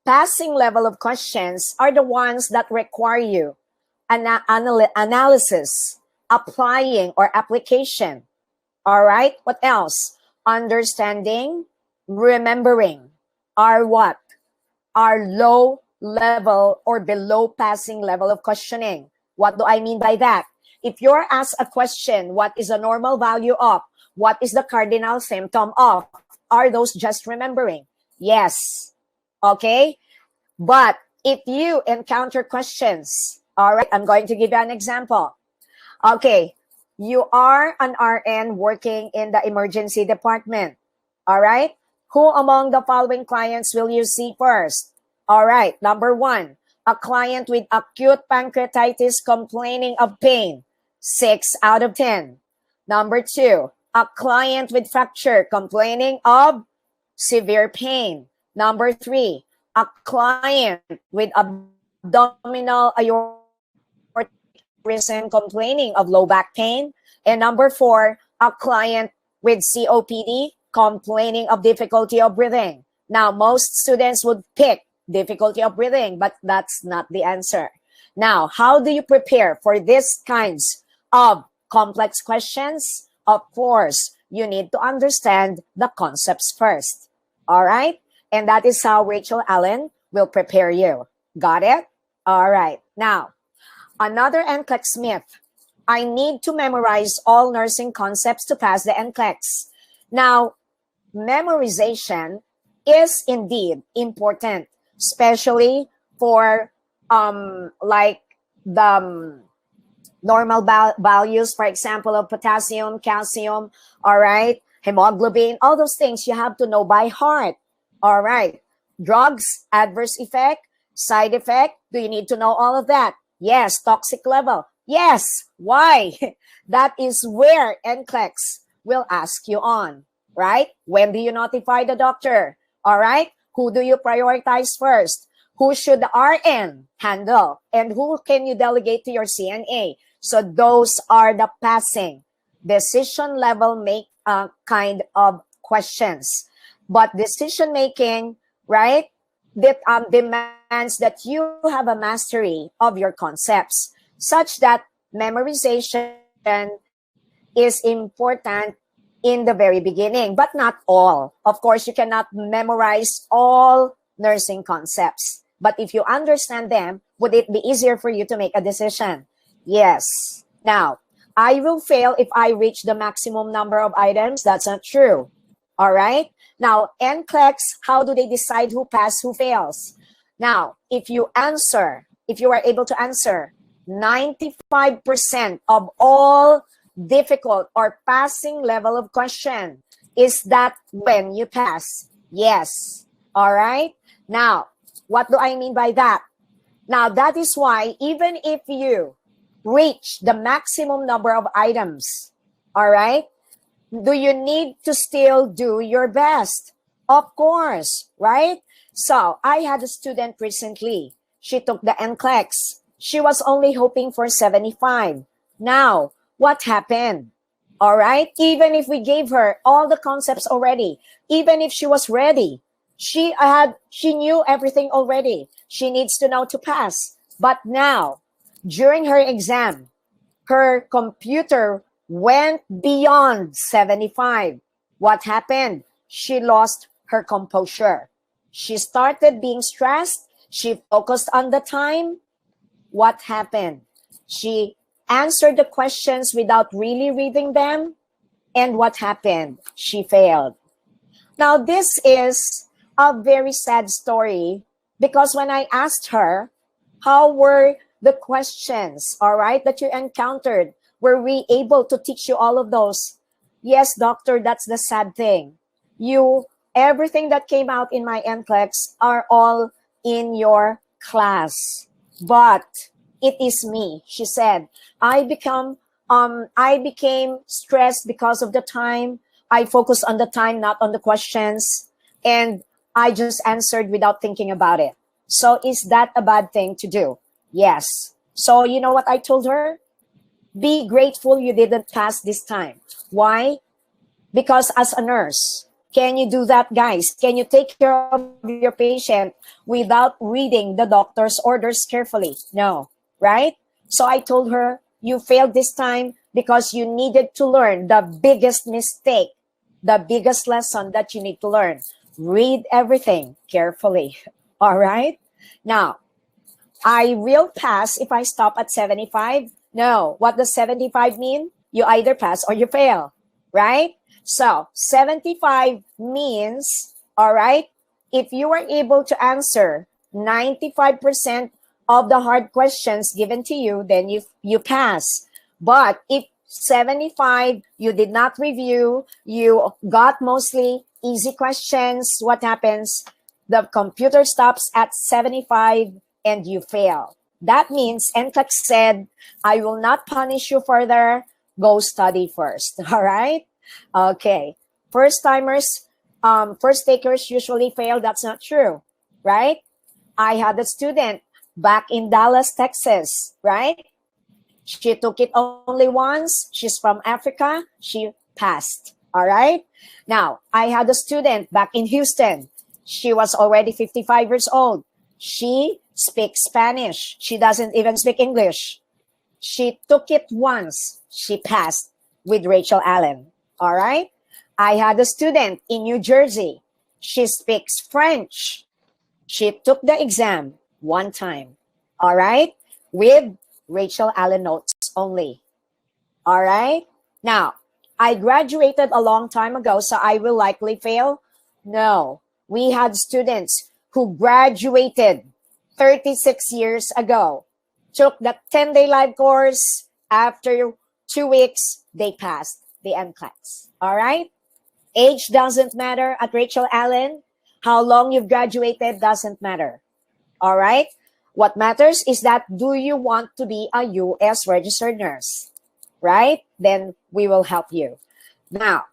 passing level of questions are the ones that require you analysis, applying or application. All right, what else? Understanding, remembering are what? Are low level or below passing level of questioning. What do I mean by that? If you're asked a question, what is the normal value of? What is the cardinal symptom of? Are those just remembering? Yes. Okay. But if you encounter questions, all right, I'm going to give you an example. Okay. You are an RN working in the emergency department. All right. Who among the following clients will you see first? All right. Number 1, a client with acute pancreatitis complaining of pain. 6 out of 10. Number 2, a client with fracture complaining of severe pain. Number 3, a client with abdominal aortic aneurysm complaining of low back pain. And number 4, a client with COPD complaining of difficulty of breathing. Now, most students would pick difficulty of breathing, but that's not the answer. Now, how do you prepare for these kinds of complex questions? Of course, you need to understand the concepts first. All right? And that is how Rachell Allen will prepare you. Got it? All right. Now, another NCLEX myth. I need to memorize all nursing concepts to pass the NCLEX. Now, memorization is indeed important, especially for like the normal values, for example, of potassium, calcium, all right, hemoglobin, all those things you have to know by heart. All right. Drugs, adverse effect, side effect, do you need to know all of that? Yes. Toxic level. Yes. Why? That is where NCLEX will ask you on, right? When do you notify the doctor? All right. Who do you prioritize first? Who should the RN handle? And who can you delegate to your CNA? So those are the passing decision level kind of questions. But decision making, right, that demands that you have a mastery of your concepts, such that memorization is important in the very beginning, but not all. Of course, you cannot memorize all nursing concepts. But if you understand them, would it be easier for you to make a decision? Yes. Now, I will fail if I reach the maximum number of items. That's not true. All right. Now, NCLEX, how do they decide who passes, who fails? Now, if you are able to answer 95% of all difficult or passing level of question, is that when you pass? Yes. All right. Now, what do I mean by that? Now, that is why even if you reach the maximum number of items, all right, do you need to still do your best? Of course, right? So I had a student recently. She took the NCLEX. She was only hoping for 75. Now, what happened? All right, even if we gave her all the concepts already, even if she was ready, she knew everything already. She needs to know to pass. But now, during her exam, her computer went beyond 75. What happened? She lost her composure. She started being stressed. She focused on the time. What happened? She answered the questions without really reading them. And what happened? She failed. Now, this is a very sad story because when I asked her, how were the questions, all right, that you encountered? Were we able to teach you all of those? Yes, doctor, that's the sad thing. Everything that came out in my NCLEX are all in your class. But it is me, she said. I became stressed because of the time. I focused on the time, not on the questions. And I just answered without thinking about it. So is that a bad thing to do? Yes. So you know what I told her? Be grateful you didn't pass this time. Why? Because as a nurse, can you do that, guys? Can you take care of your patient without reading the doctor's orders carefully? No, right? So I told her, you failed this time because you needed to learn the biggest mistake, the biggest lesson that you need to learn. Read everything carefully. All right? Now, I will pass if I stop at 75. No. What does 75 mean? You either pass or you fail, right? So 75 means, all right, if you are able to answer 95% of the hard questions given to you, then you pass. But if 75, you did not review, you got mostly easy questions, what happens? The computer stops at 75 and you fail. That means NCLEX said, I will not punish you further. Go study first. All right? Okay. First timers, first takers usually fail. That's not true, right? I had a student back in Dallas, Texas, right? She took it only once. She's from Africa. She passed. All right? Now, I had a student back in Houston. She was already 55 years old. She speaks Spanish. She doesn't even speak English. She took it once. She passed with Rachel Allen. All right? I had a student in New Jersey. She speaks French. She took the exam one time. All right? With Rachell Allen notes only. All right? Now, I graduated a long time ago, so I will likely fail. No. We had students who graduated 36 years ago, took the 10-day live course. After 2 weeks, they passed the NCLEX. All right? Age doesn't matter at Rachell Allen. How long you've graduated doesn't matter. All right? What matters is that, do you want to be a U.S. registered nurse? Right? Then we will help you. Now,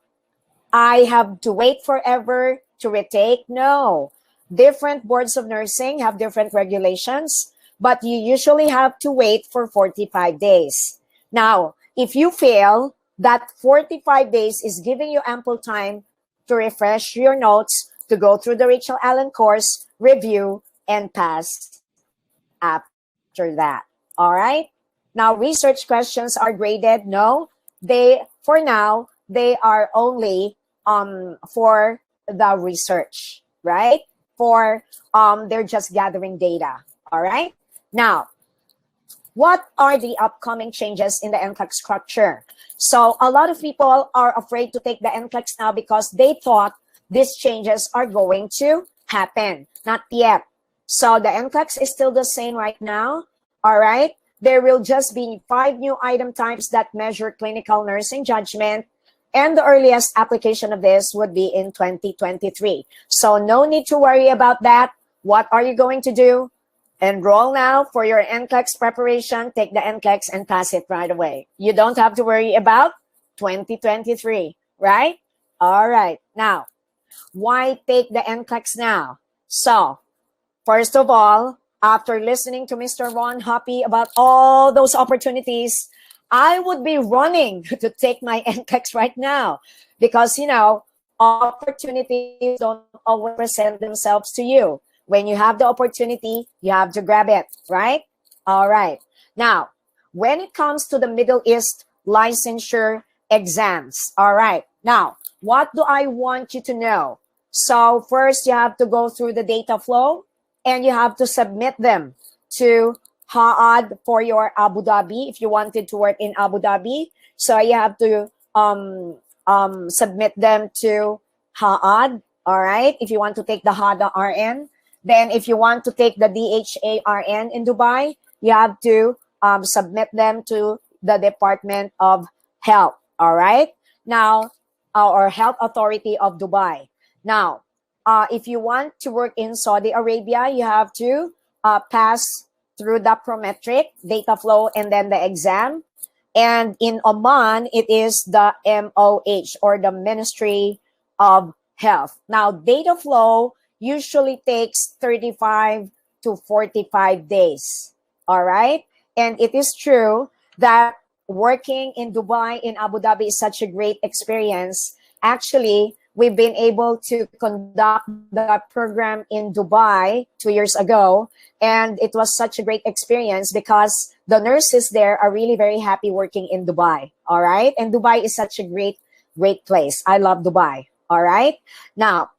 I have to wait forever to retake? No. Different boards of nursing have different regulations, but you usually have to wait for 45 days. Now, if you fail, that 45 days is giving you ample time to refresh your notes, to go through the Rachell Allen course, review, and pass after that. All right? Now, research questions are graded. No, for now, they are only for the research, right? They're just gathering data. All right? Now, what are the upcoming changes in the NCLEX structure? So a lot of people are afraid to take the NCLEX now because they thought these changes are going to happen. Not yet. So the NCLEX is still the same right now. All right? There will just be 5 new item types that measure clinical nursing judgment, and the earliest application of this would be in 2023. So no need to worry about that. What are you going to do? Enroll now for your NCLEX preparation, take the NCLEX and pass it right away. You don't have to worry about 2023, right? All right. Now, why take the NCLEX now? So, first of all, after listening to Mr. Ron Hoppe about all those opportunities, I would be running to take my NCLEX right now because, opportunities don't always present themselves to you. When you have the opportunity, you have to grab it, right? All right. Now, when it comes to the Middle East licensure exams, all right. Now, what do I want you to know? So first, you have to go through the data flow and you have to submit them to HAAD for your Abu Dhabi if you wanted to work in Abu Dhabi. So you have to submit them to HAAD, all right, if you want to take the HADA RN. Then if you want to take the DHA RN in Dubai, you have to submit them to the Department of Health, all right? Now, or Health Authority of Dubai. Now, if you want to work in Saudi Arabia, you have to pass through the Prometric, data flow, and then the exam. And in Oman, it is the MOH, or the Ministry of Health. Now, data flow usually takes 35 to 45 days, all right? And it is true that working in Dubai, in Abu Dhabi, is such a great experience. Actually, we've been able to conduct the program in Dubai 2 years ago, and it was such a great experience because the nurses there are really very happy working in Dubai, all right? And Dubai is such a great place. I love Dubai, all right? Now,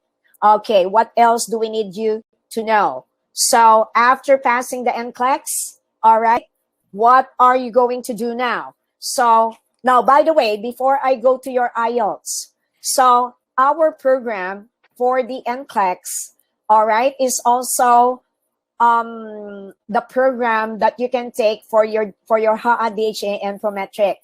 okay, what else do we need you to know? So after passing the NCLEX, all right, what are you going to do now? So now, by the way, before I go to your IELTS, so our program for the NCLEX, all right, is also the program that you can take for your HAA, DHA, and Prometric,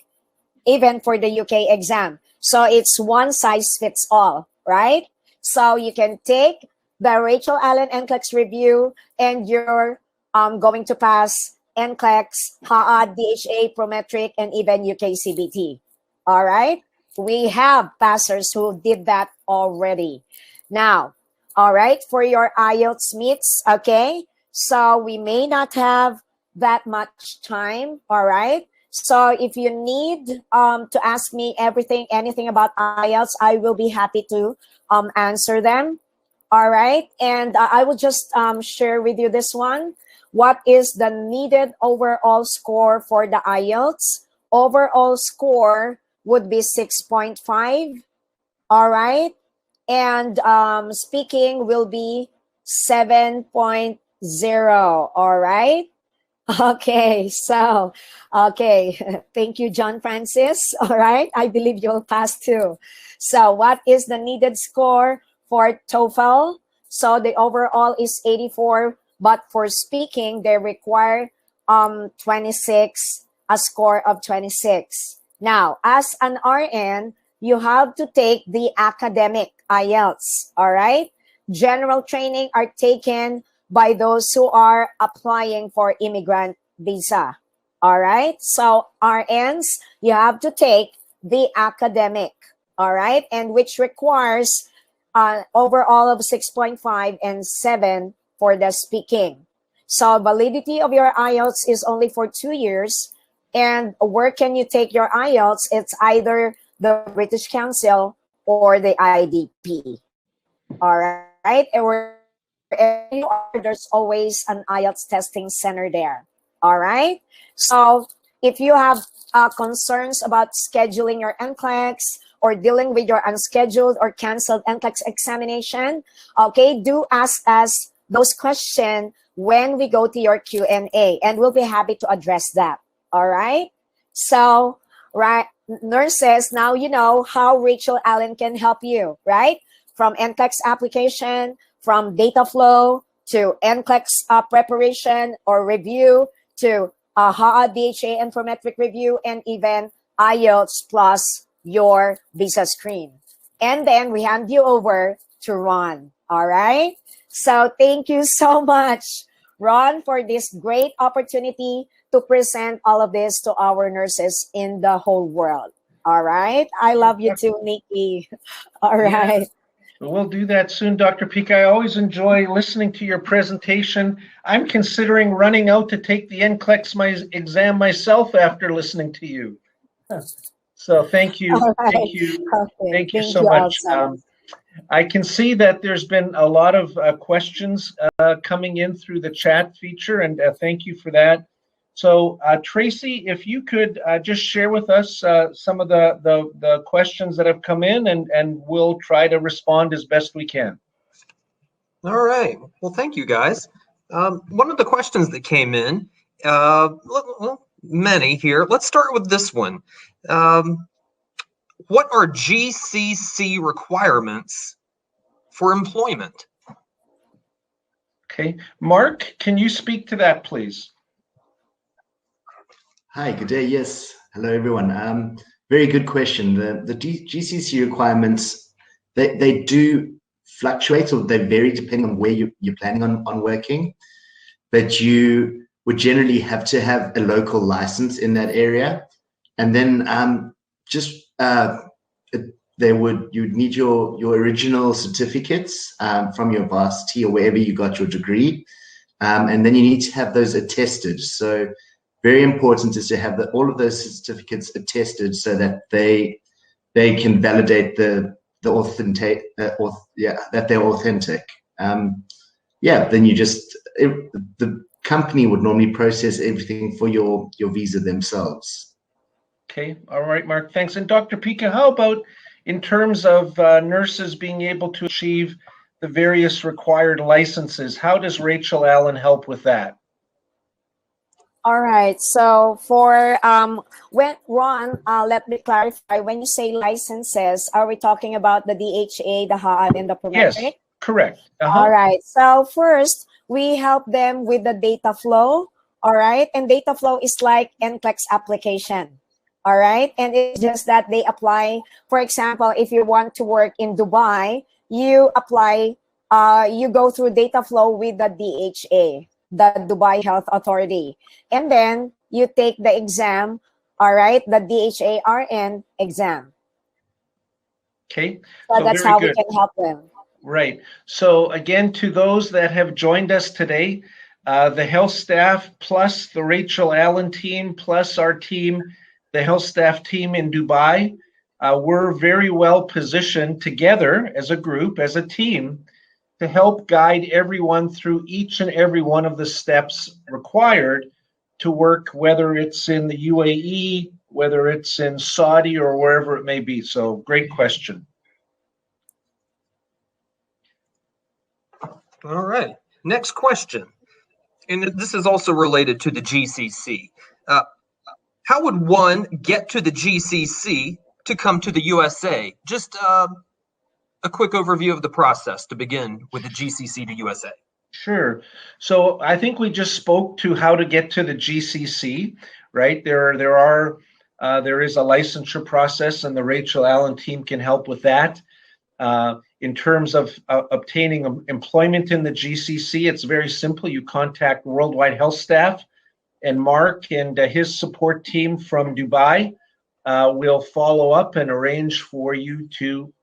even for the UK exam. So it's one size fits all, right? So you can take the Rachell Allen NCLEX review and you're going to pass NCLEX, HAA, DHA, Prometric, and even UK CBT. All right? We have passers who did that already. Now, all right, for your IELTS Myths, okay? So we may not have that much time, all right? So if you need to ask me anything about IELTS, I will be happy to answer them. All right. And I will just share with you this one. What is the needed overall score for the IELTS? Overall score would be 6.5. All right. And speaking will be 7.0. All right. Okay, so, okay, thank you, John Francis. All right, I believe you'll pass too. So, what is the needed score for TOEFL? So, the overall is 84, but for speaking, they require 26, a score of 26. Now, as an RN, you have to take the academic IELTS, all right? General training are taken by those who are applying for immigrant visa. All right. So RNs, you have to take the academic. All right. And which requires overall of 6.5 and 7 for the speaking. So validity of your IELTS is only for 2 years. And where can you take your IELTS? It's either the British Council or the IDP. All right. And wherever you are, there's always an IELTS testing center there. All right. So if you have concerns about scheduling your NCLEX or dealing with your unscheduled or canceled NCLEX examination, okay, do ask us those questions when we go to your Q&A, and we'll be happy to address that. All right. So, right, nurses, now you know how Rachell Allen can help you, right? From NCLEX application, from data flow to NCLEX preparation or review to HAA DHA Informametric review, and even IELTS plus your visa screen. And then we hand you over to Ron. All right. So thank you so much, Ron, for this great opportunity to present all of this to our nurses in the whole world. All right. I love you too, Nikki. All right. Yeah. We'll do that soon, Dr. Pica. I always enjoy listening to your presentation. I'm considering running out to take the NCLEX exam myself after listening to you. So thank you. Right. Thank you. Okay. Thank you so much. I can see that there's been a lot of questions coming in through the chat feature, and thank you for that. So Tracy, if you could just share with us some of the questions that have come in, and we'll try to respond as best we can. All right. Well, thank you, guys. One of the questions that came in, well, many here. Let's start with this one. What are GCC requirements for employment? Okay. Mark, can you speak to that, please? Hi, good day. Yes. Hello, everyone. Very good question. The GCC requirements, they do fluctuate, or they vary depending on where you're planning on working. But you would generally have to have a local license in that area. And then you'd need your original certificates from your varsity or wherever you got your degree. And then you need to have those attested. So very important is to have all of those certificates attested so that they can validate that they're authentic. Then the company would normally process everything for your visa themselves. Okay. All right, Mark. Thanks. And Dr. Pica, how about in terms of nurses being able to achieve the various required licenses? How does Rachell Allen help with that? All right. So for when Ron, let me clarify. When you say licenses, are we talking about the DHA, the HAAD, and the Prometric? Yes, correct. All right. So first, we help them with the data flow. All right. And data flow is like NCLEX application. All right. And it's just that they apply. For example, if you want to work in Dubai, you apply. You go through data flow with the DHA, the Dubai Health Authority. And then you take the exam, all right, the DHA RN exam. Okay. So that's how we can help them. Right. So again, to those that have joined us today, the health staff plus the Rachell Allen team plus our team, the health staff team in Dubai, we're very well positioned together as a group, as a team, to help guide everyone through each and every one of the steps required to work, whether it's in the UAE, whether it's in Saudi, or wherever it may be. So great question. All right. Next question. And this is also related to the GCC. How would one get to the GCC to come to the USA? Just a quick overview of the process to begin with the GCC to USA. Sure. So I think we just spoke to how to get to the GCC, right? There is a licensure process, and the Rachell Allen team can help with that. In terms of obtaining employment in the GCC, it's very simple. You contact WorldWide HealthStaff, and Mark and his support team from Dubai will follow up and arrange for you to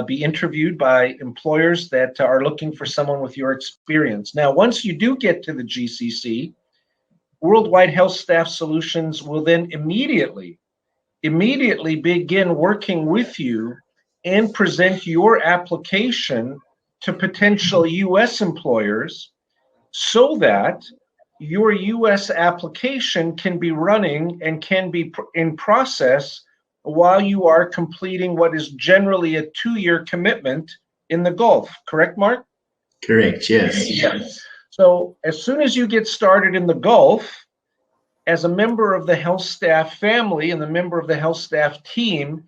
be interviewed by employers that are looking for someone with your experience. Now, once you do get to the GCC, WorldWide HealthStaff Solutions will then immediately begin working with you and present your application to potential U.S. employers so that your U.S. application can be running and can be in process while you are completing what is generally a 2-year commitment in the Gulf. Correct, Mark? Correct, yes. Yes. So as soon as you get started in the Gulf, as a member of the health staff family and the member of the health staff team,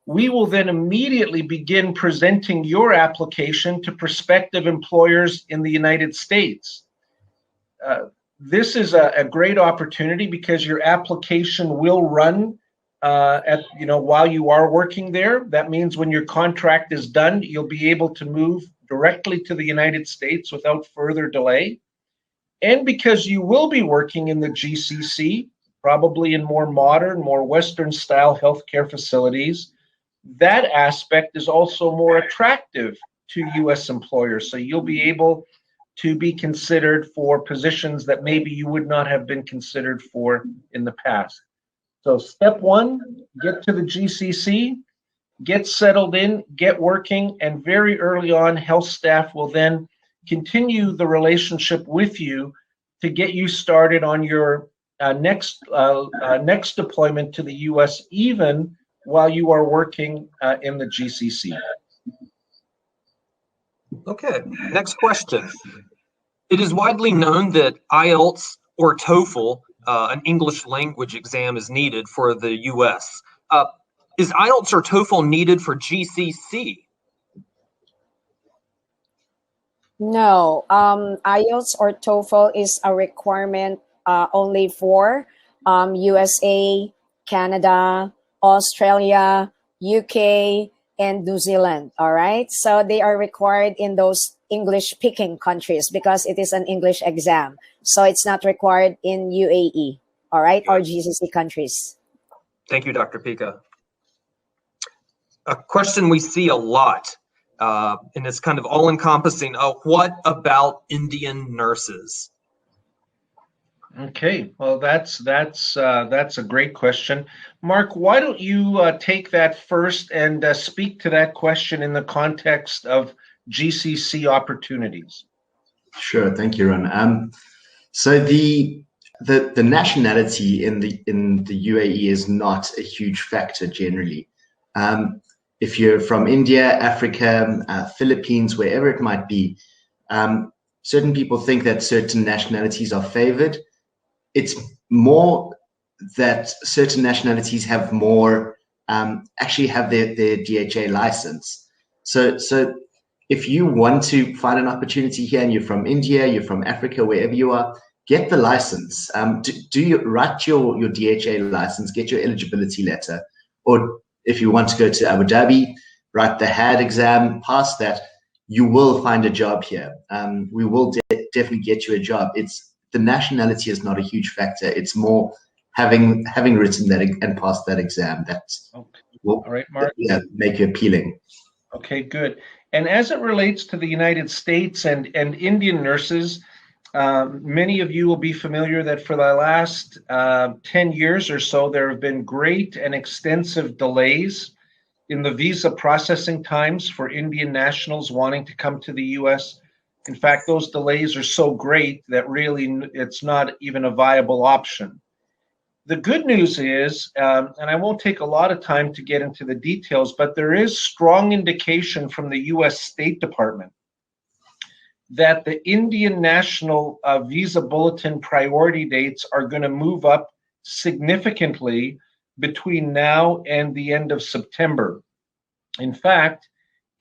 we will then immediately begin presenting your application to prospective employers in the United States. This is a great opportunity because your application will run while you are working there. That means when your contract is done, you'll be able to move directly to the United States without further delay. And because you will be working in the GCC, probably in more modern, more Western style healthcare facilities, that aspect is also more attractive to U.S. employers. So you'll be able to be considered for positions that maybe you would not have been considered for in the past. So step one, get to the GCC, get settled in, get working, and very early on, health staff will then continue the relationship with you to get you started on your next deployment to the U.S., even while you are working in the GCC. Okay, next question. It is widely known that IELTS or TOEFL, an English language exam, is needed for the U.S. Is IELTS or TOEFL needed for GCC? No, IELTS or TOEFL is a requirement only for USA, Canada, Australia, UK, and New Zealand. All right. So they are required in those English speaking countries because it is an English exam. So it's not required in UAE. All right. Or GCC countries. Thank you, Dr. Pica. A question we see a lot, and it's kind of all encompassing. What about Indian nurses? Okay, well, that's a great question. Mark, why don't you take that first and speak to that question in the context of GCC opportunities? Sure, thank you, Ron. So the nationality in the UAE is not a huge factor generally. If you're from India, Africa, Philippines, wherever it might be, certain people think that certain nationalities are favored. It's more that certain nationalities have more, actually have their DHA license. So if you want to find an opportunity here and you're from India, you're from Africa, wherever you are, get the license. Write your DHA license, get your eligibility letter. Or if you want to go to Abu Dhabi, write the HAD exam, pass that, you will find a job here. We will definitely get you a job. The nationality is not a huge factor. It's more having written that and passed that exam that will all right, Mark. Make you appealing. Okay, good. And as it relates to the United States and Indian nurses, many of you will be familiar that for the last 10 years or so, there have been great and extensive delays in the visa processing times for Indian nationals wanting to come to the U.S. In fact, those delays are so great that really it's not even a viable option. The good news is, and I won't take a lot of time to get into the details, but there is strong indication from the U.S. State Department that the Indian National Visa Bulletin priority dates are going to move up significantly between now and the end of September. In fact,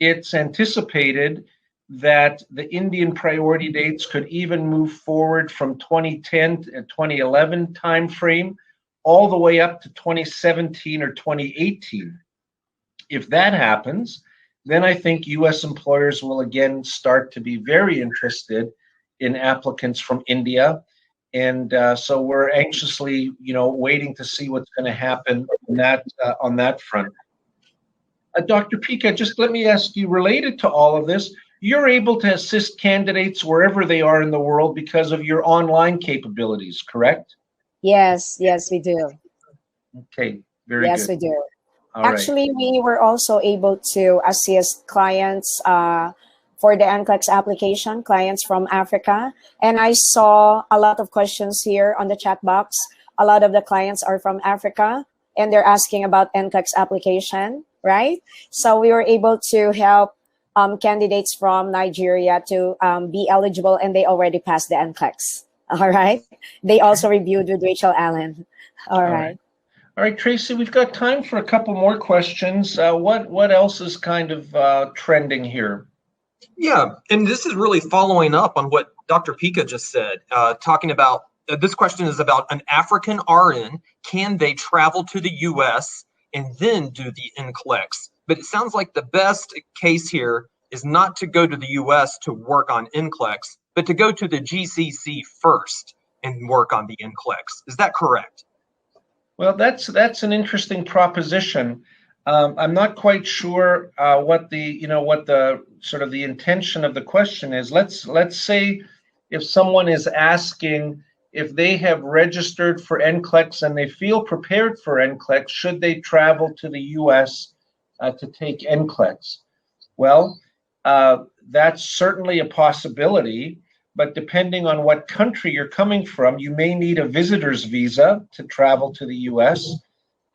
it's anticipated that the Indian priority dates could even move forward from 2010 to 2011 timeframe all the way up to 2017 or 2018. If that happens, then I think U.S. employers will again start to be very interested in applicants from India. And so we're anxiously, waiting to see what's going to happen on that front. Dr. Pica, just let me ask you, related to all of this, you're able to assist candidates wherever they are in the world because of your online capabilities, correct? Yes, we do. Okay, very good. Yes, we do. All Actually, we were also able to assist clients for the NCLEX application, clients from Africa. And I saw a lot of questions here on the chat box. A lot of the clients are from Africa, and they're asking about NCLEX application, right? So we were able to help candidates from Nigeria to be eligible, and they already passed the NCLEX. All right. They also reviewed with Rachell Allen. All right. All right, Tracy, we've got time for a couple more questions. What else is kind of trending here? Yeah, and this is really following up on what Dr. Pica just said, talking about, this question is about an African RN. Can they travel to the U.S. and then do the NCLEX? But it sounds like the best case here is not to go to the U.S. to work on NCLEX, but to go to the GCC first and work on the NCLEX. Is that correct? Well, that's an interesting proposition. I'm not quite sure what the sort of the intention of the question is. Let's say if someone is asking if they have registered for NCLEX and they feel prepared for NCLEX, should they travel to the U.S. To take NCLEX? Well, that's certainly a possibility. But depending on what country you're coming from, you may need a visitor's visa to travel to the U.S.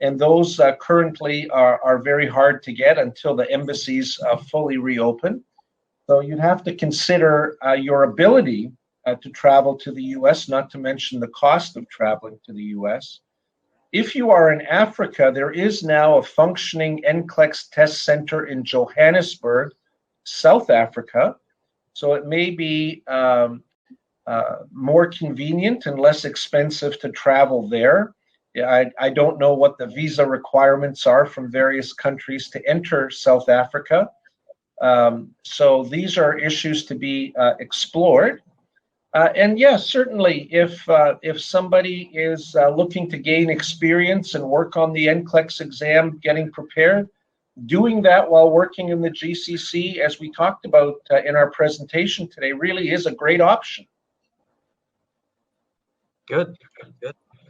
And those currently are very hard to get until the embassies fully reopen. So you'd have to consider your ability to travel to the U.S., not to mention the cost of traveling to the U.S. If you are in Africa, there is now a functioning NCLEX test center in Johannesburg, South Africa. So it may be more convenient and less expensive to travel there. I don't know what the visa requirements are from various countries to enter South Africa. So these are issues to be explored. And yes, certainly, if somebody is looking to gain experience and work on the NCLEX exam, getting prepared, doing that while working in the GCC, as we talked about in our presentation today, really is a great option. Good.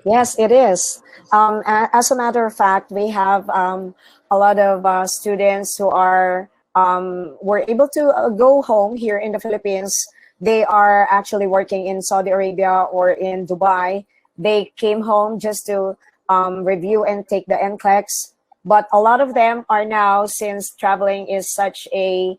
Yes, it is. As a matter of fact, we have a lot of students who were able to go home here in the Philippines. They are actually working in Saudi Arabia or in Dubai. They came home just to review and take the NCLEX. But a lot of them are now, since traveling is such a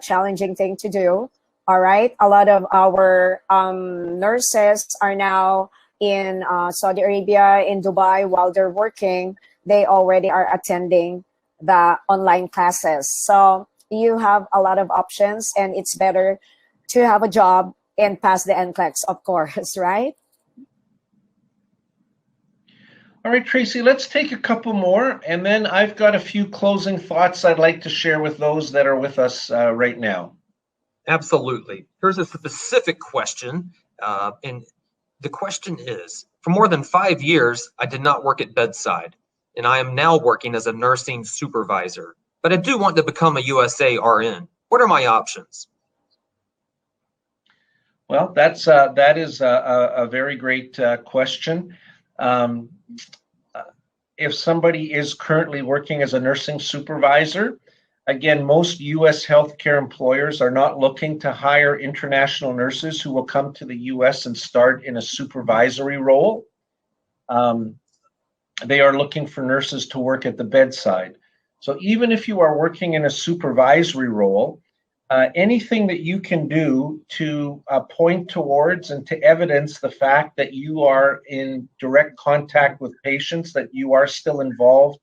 challenging thing to do, all right? A lot of our nurses are now in Saudi Arabia, in Dubai, while they're working. They already are attending the online classes. So you have a lot of options, and it's better to have a job and pass the NCLEX, of course, right? All right, Tracy, let's take a couple more, and then I've got a few closing thoughts I'd like to share with those that are with us right now. Absolutely. Here's a specific question, and the question is, for more than 5 years, I did not work at bedside, and I am now working as a nursing supervisor, but I do want to become a USA RN. What are my options? Well, that is a very great question. If somebody is currently working as a nursing supervisor, again, most U.S. healthcare employers are not looking to hire international nurses who will come to the U.S. and start in a supervisory role. They are looking for nurses to work at the bedside. So even if you are working in a supervisory role, anything that you can do to point towards and to evidence the fact that you are in direct contact with patients, that you are still involved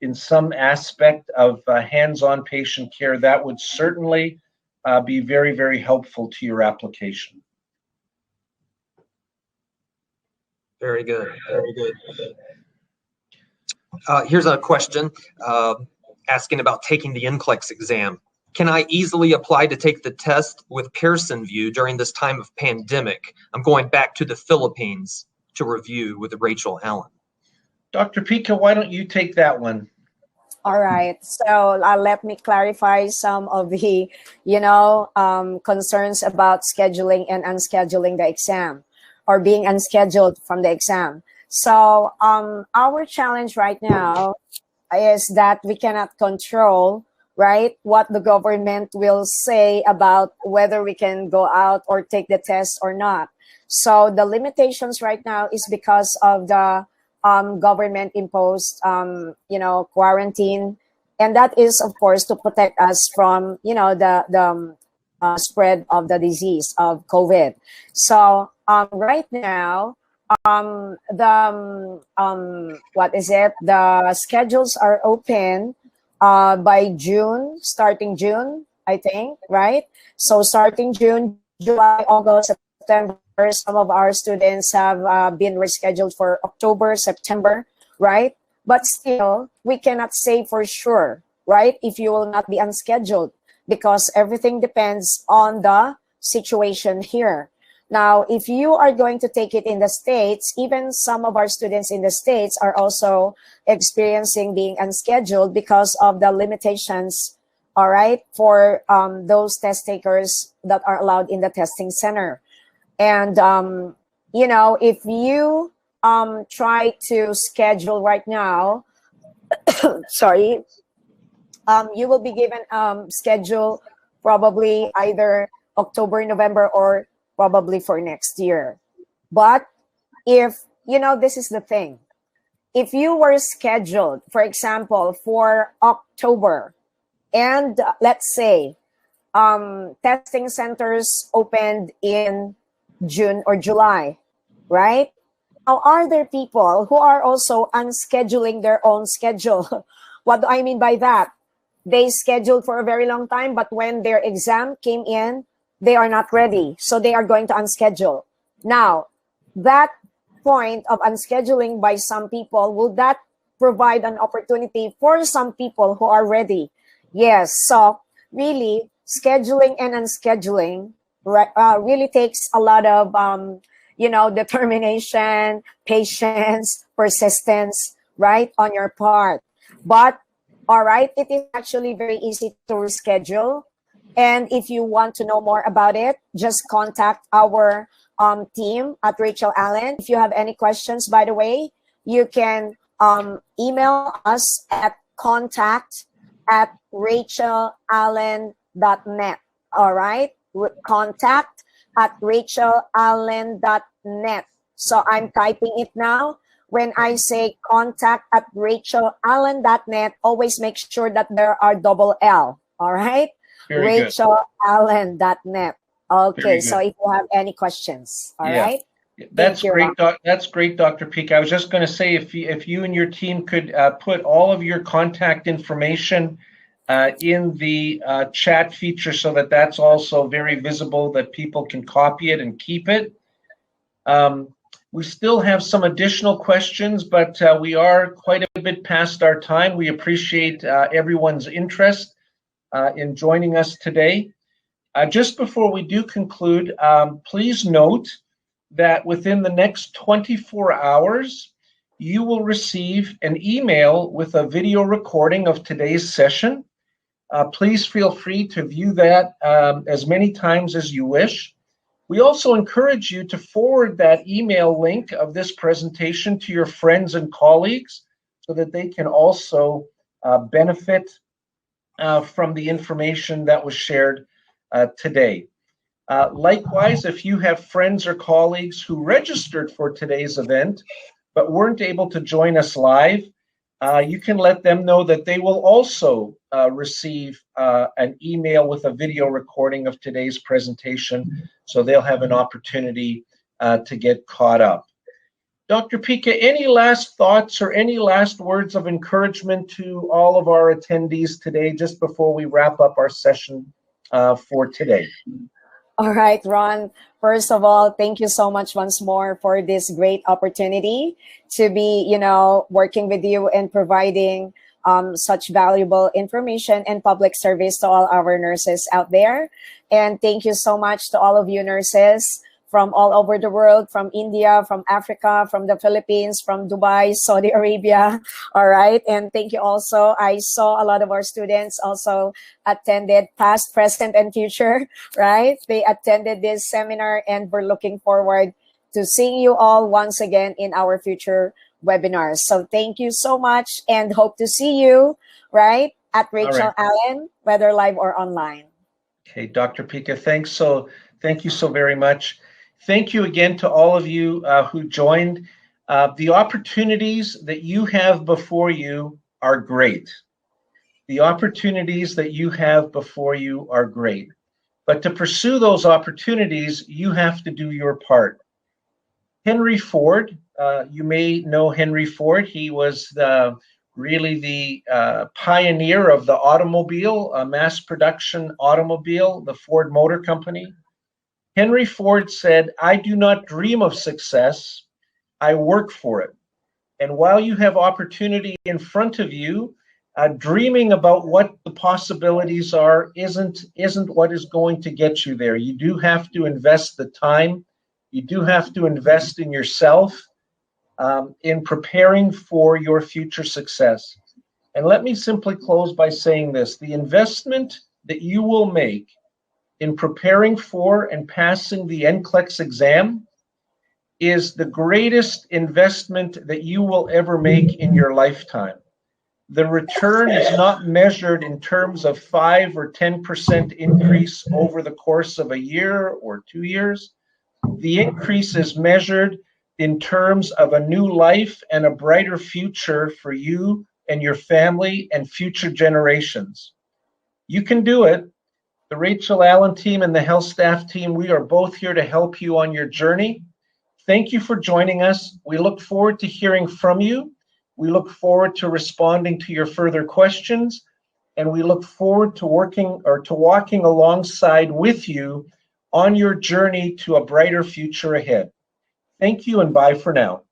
in some aspect of hands-on patient care, that would certainly be very, very helpful to your application. Very good. Very good. Here's a question asking about taking the NCLEX exam. Can I easily apply to take the test with Pearson VUE during this time of pandemic? I'm going back to the Philippines to review with Rachell Allen. Dr. Pica, why don't you take that one? All right. So let me clarify some of the, concerns about scheduling and unscheduling the exam, or being unscheduled from the exam. So our challenge right now is that we cannot control, right, what the government will say about whether we can go out or take the test or not. So the limitations right now is because of the government imposed, quarantine. And that is, of course, to protect us from, the spread of the disease of COVID. So right now, the schedules are open by June, starting June, I think, right? So starting June, July, August, September, some of our students have been rescheduled for October, September, right? But still, we cannot say for sure, right, if you will not be unscheduled, because everything depends on the situation here. Now, if you are going to take it in the States, even some of our students in the States are also experiencing being unscheduled because of the limitations, all right, for those test takers that are allowed in the testing center. And, if you try to schedule right now, sorry, you will be given schedule probably either October, November, or probably for next year. But if, this is the thing, if you were scheduled, for example, for October, and let's say testing centers opened in June or July, right? Now, are there people who are also unscheduling their own schedule? What do I mean by that? They scheduled for a very long time, but when their exam came in, they are not ready. So they are going to unschedule. Now, that point of unscheduling by some people, will that provide an opportunity for some people who are ready? Yes. So really, scheduling and unscheduling really takes a lot of, determination, patience, persistence, right, on your part. But, all right, it is actually very easy to reschedule. And if you want to know more about it, just contact our team at Rachell Allen. If you have any questions, by the way, you can email us at contact@rachellallen.net. All right, contact@rachellallen.net. So I'm typing it now. When I say contact@rachellallen.net, always make sure that there are double L. All right. rachellallen.net. Okay, so if you have any questions, all right. That's great. That's great, Dr. Pica. I was just going to say, if you and your team could put all of your contact information in the chat feature, so that that's also very visible, that people can copy it and keep it. We still have some additional questions, but we are quite a bit past our time. We appreciate everyone's interest in joining us today. Just before we do conclude, please note that within the next 24 hours, you will receive an email with a video recording of today's session. Please feel free to view that as many times as you wish. We also encourage you to forward that email link of this presentation to your friends and colleagues so that they can also benefit from the information that was shared today. Likewise, if you have friends or colleagues who registered for today's event but weren't able to join us live, you can let them know that they will also receive an email with a video recording of today's presentation, so they'll have an opportunity to get caught up. Dr. Pica, any last thoughts or any last words of encouragement to all of our attendees today, just before we wrap up our session for today? All right, Ron. First of all, thank you so much once more for this great opportunity to be, working with you and providing such valuable information and public service to all our nurses out there. And thank you so much to all of you nurses from all over the world, from India, from Africa, from the Philippines, from Dubai, Saudi Arabia. All right. And thank you also. I saw a lot of our students also attended, past, present, and future, right? They attended this seminar, and we're looking forward to seeing you all once again in our future webinars. So thank you so much, and hope to see you, right, at Rachell Allen, whether live or online. Okay, Dr. Pica, thank you so very much. Thank you again to all of you who joined. The opportunities that you have before you are great. The opportunities that you have before you are great. But to pursue those opportunities, you have to do your part. Henry Ford, you may know Henry Ford. He was really the pioneer of the automobile, mass production automobile, the Ford Motor Company. Henry Ford said, "I do not dream of success, I work for it." And while you have opportunity in front of you, dreaming about what the possibilities are isn't what is going to get you there. You do have to invest the time. You do have to invest in yourself, in preparing for your future success. And let me simply close by saying this: the investment that you will make in preparing for and passing the NCLEX exam is the greatest investment that you will ever make in your lifetime. The return is not measured in terms of 5 or 10% increase over the course of a year or 2 years. The increase is measured in terms of a new life and a brighter future for you and your family and future generations. You can do it. The Rachell Allen team and the health staff team, we are both here to help you on your journey. Thank you for joining us. We look forward to hearing from you. We look forward to responding to your further questions, and we look forward to walking alongside with you on your journey to a brighter future ahead. Thank you, and bye for now.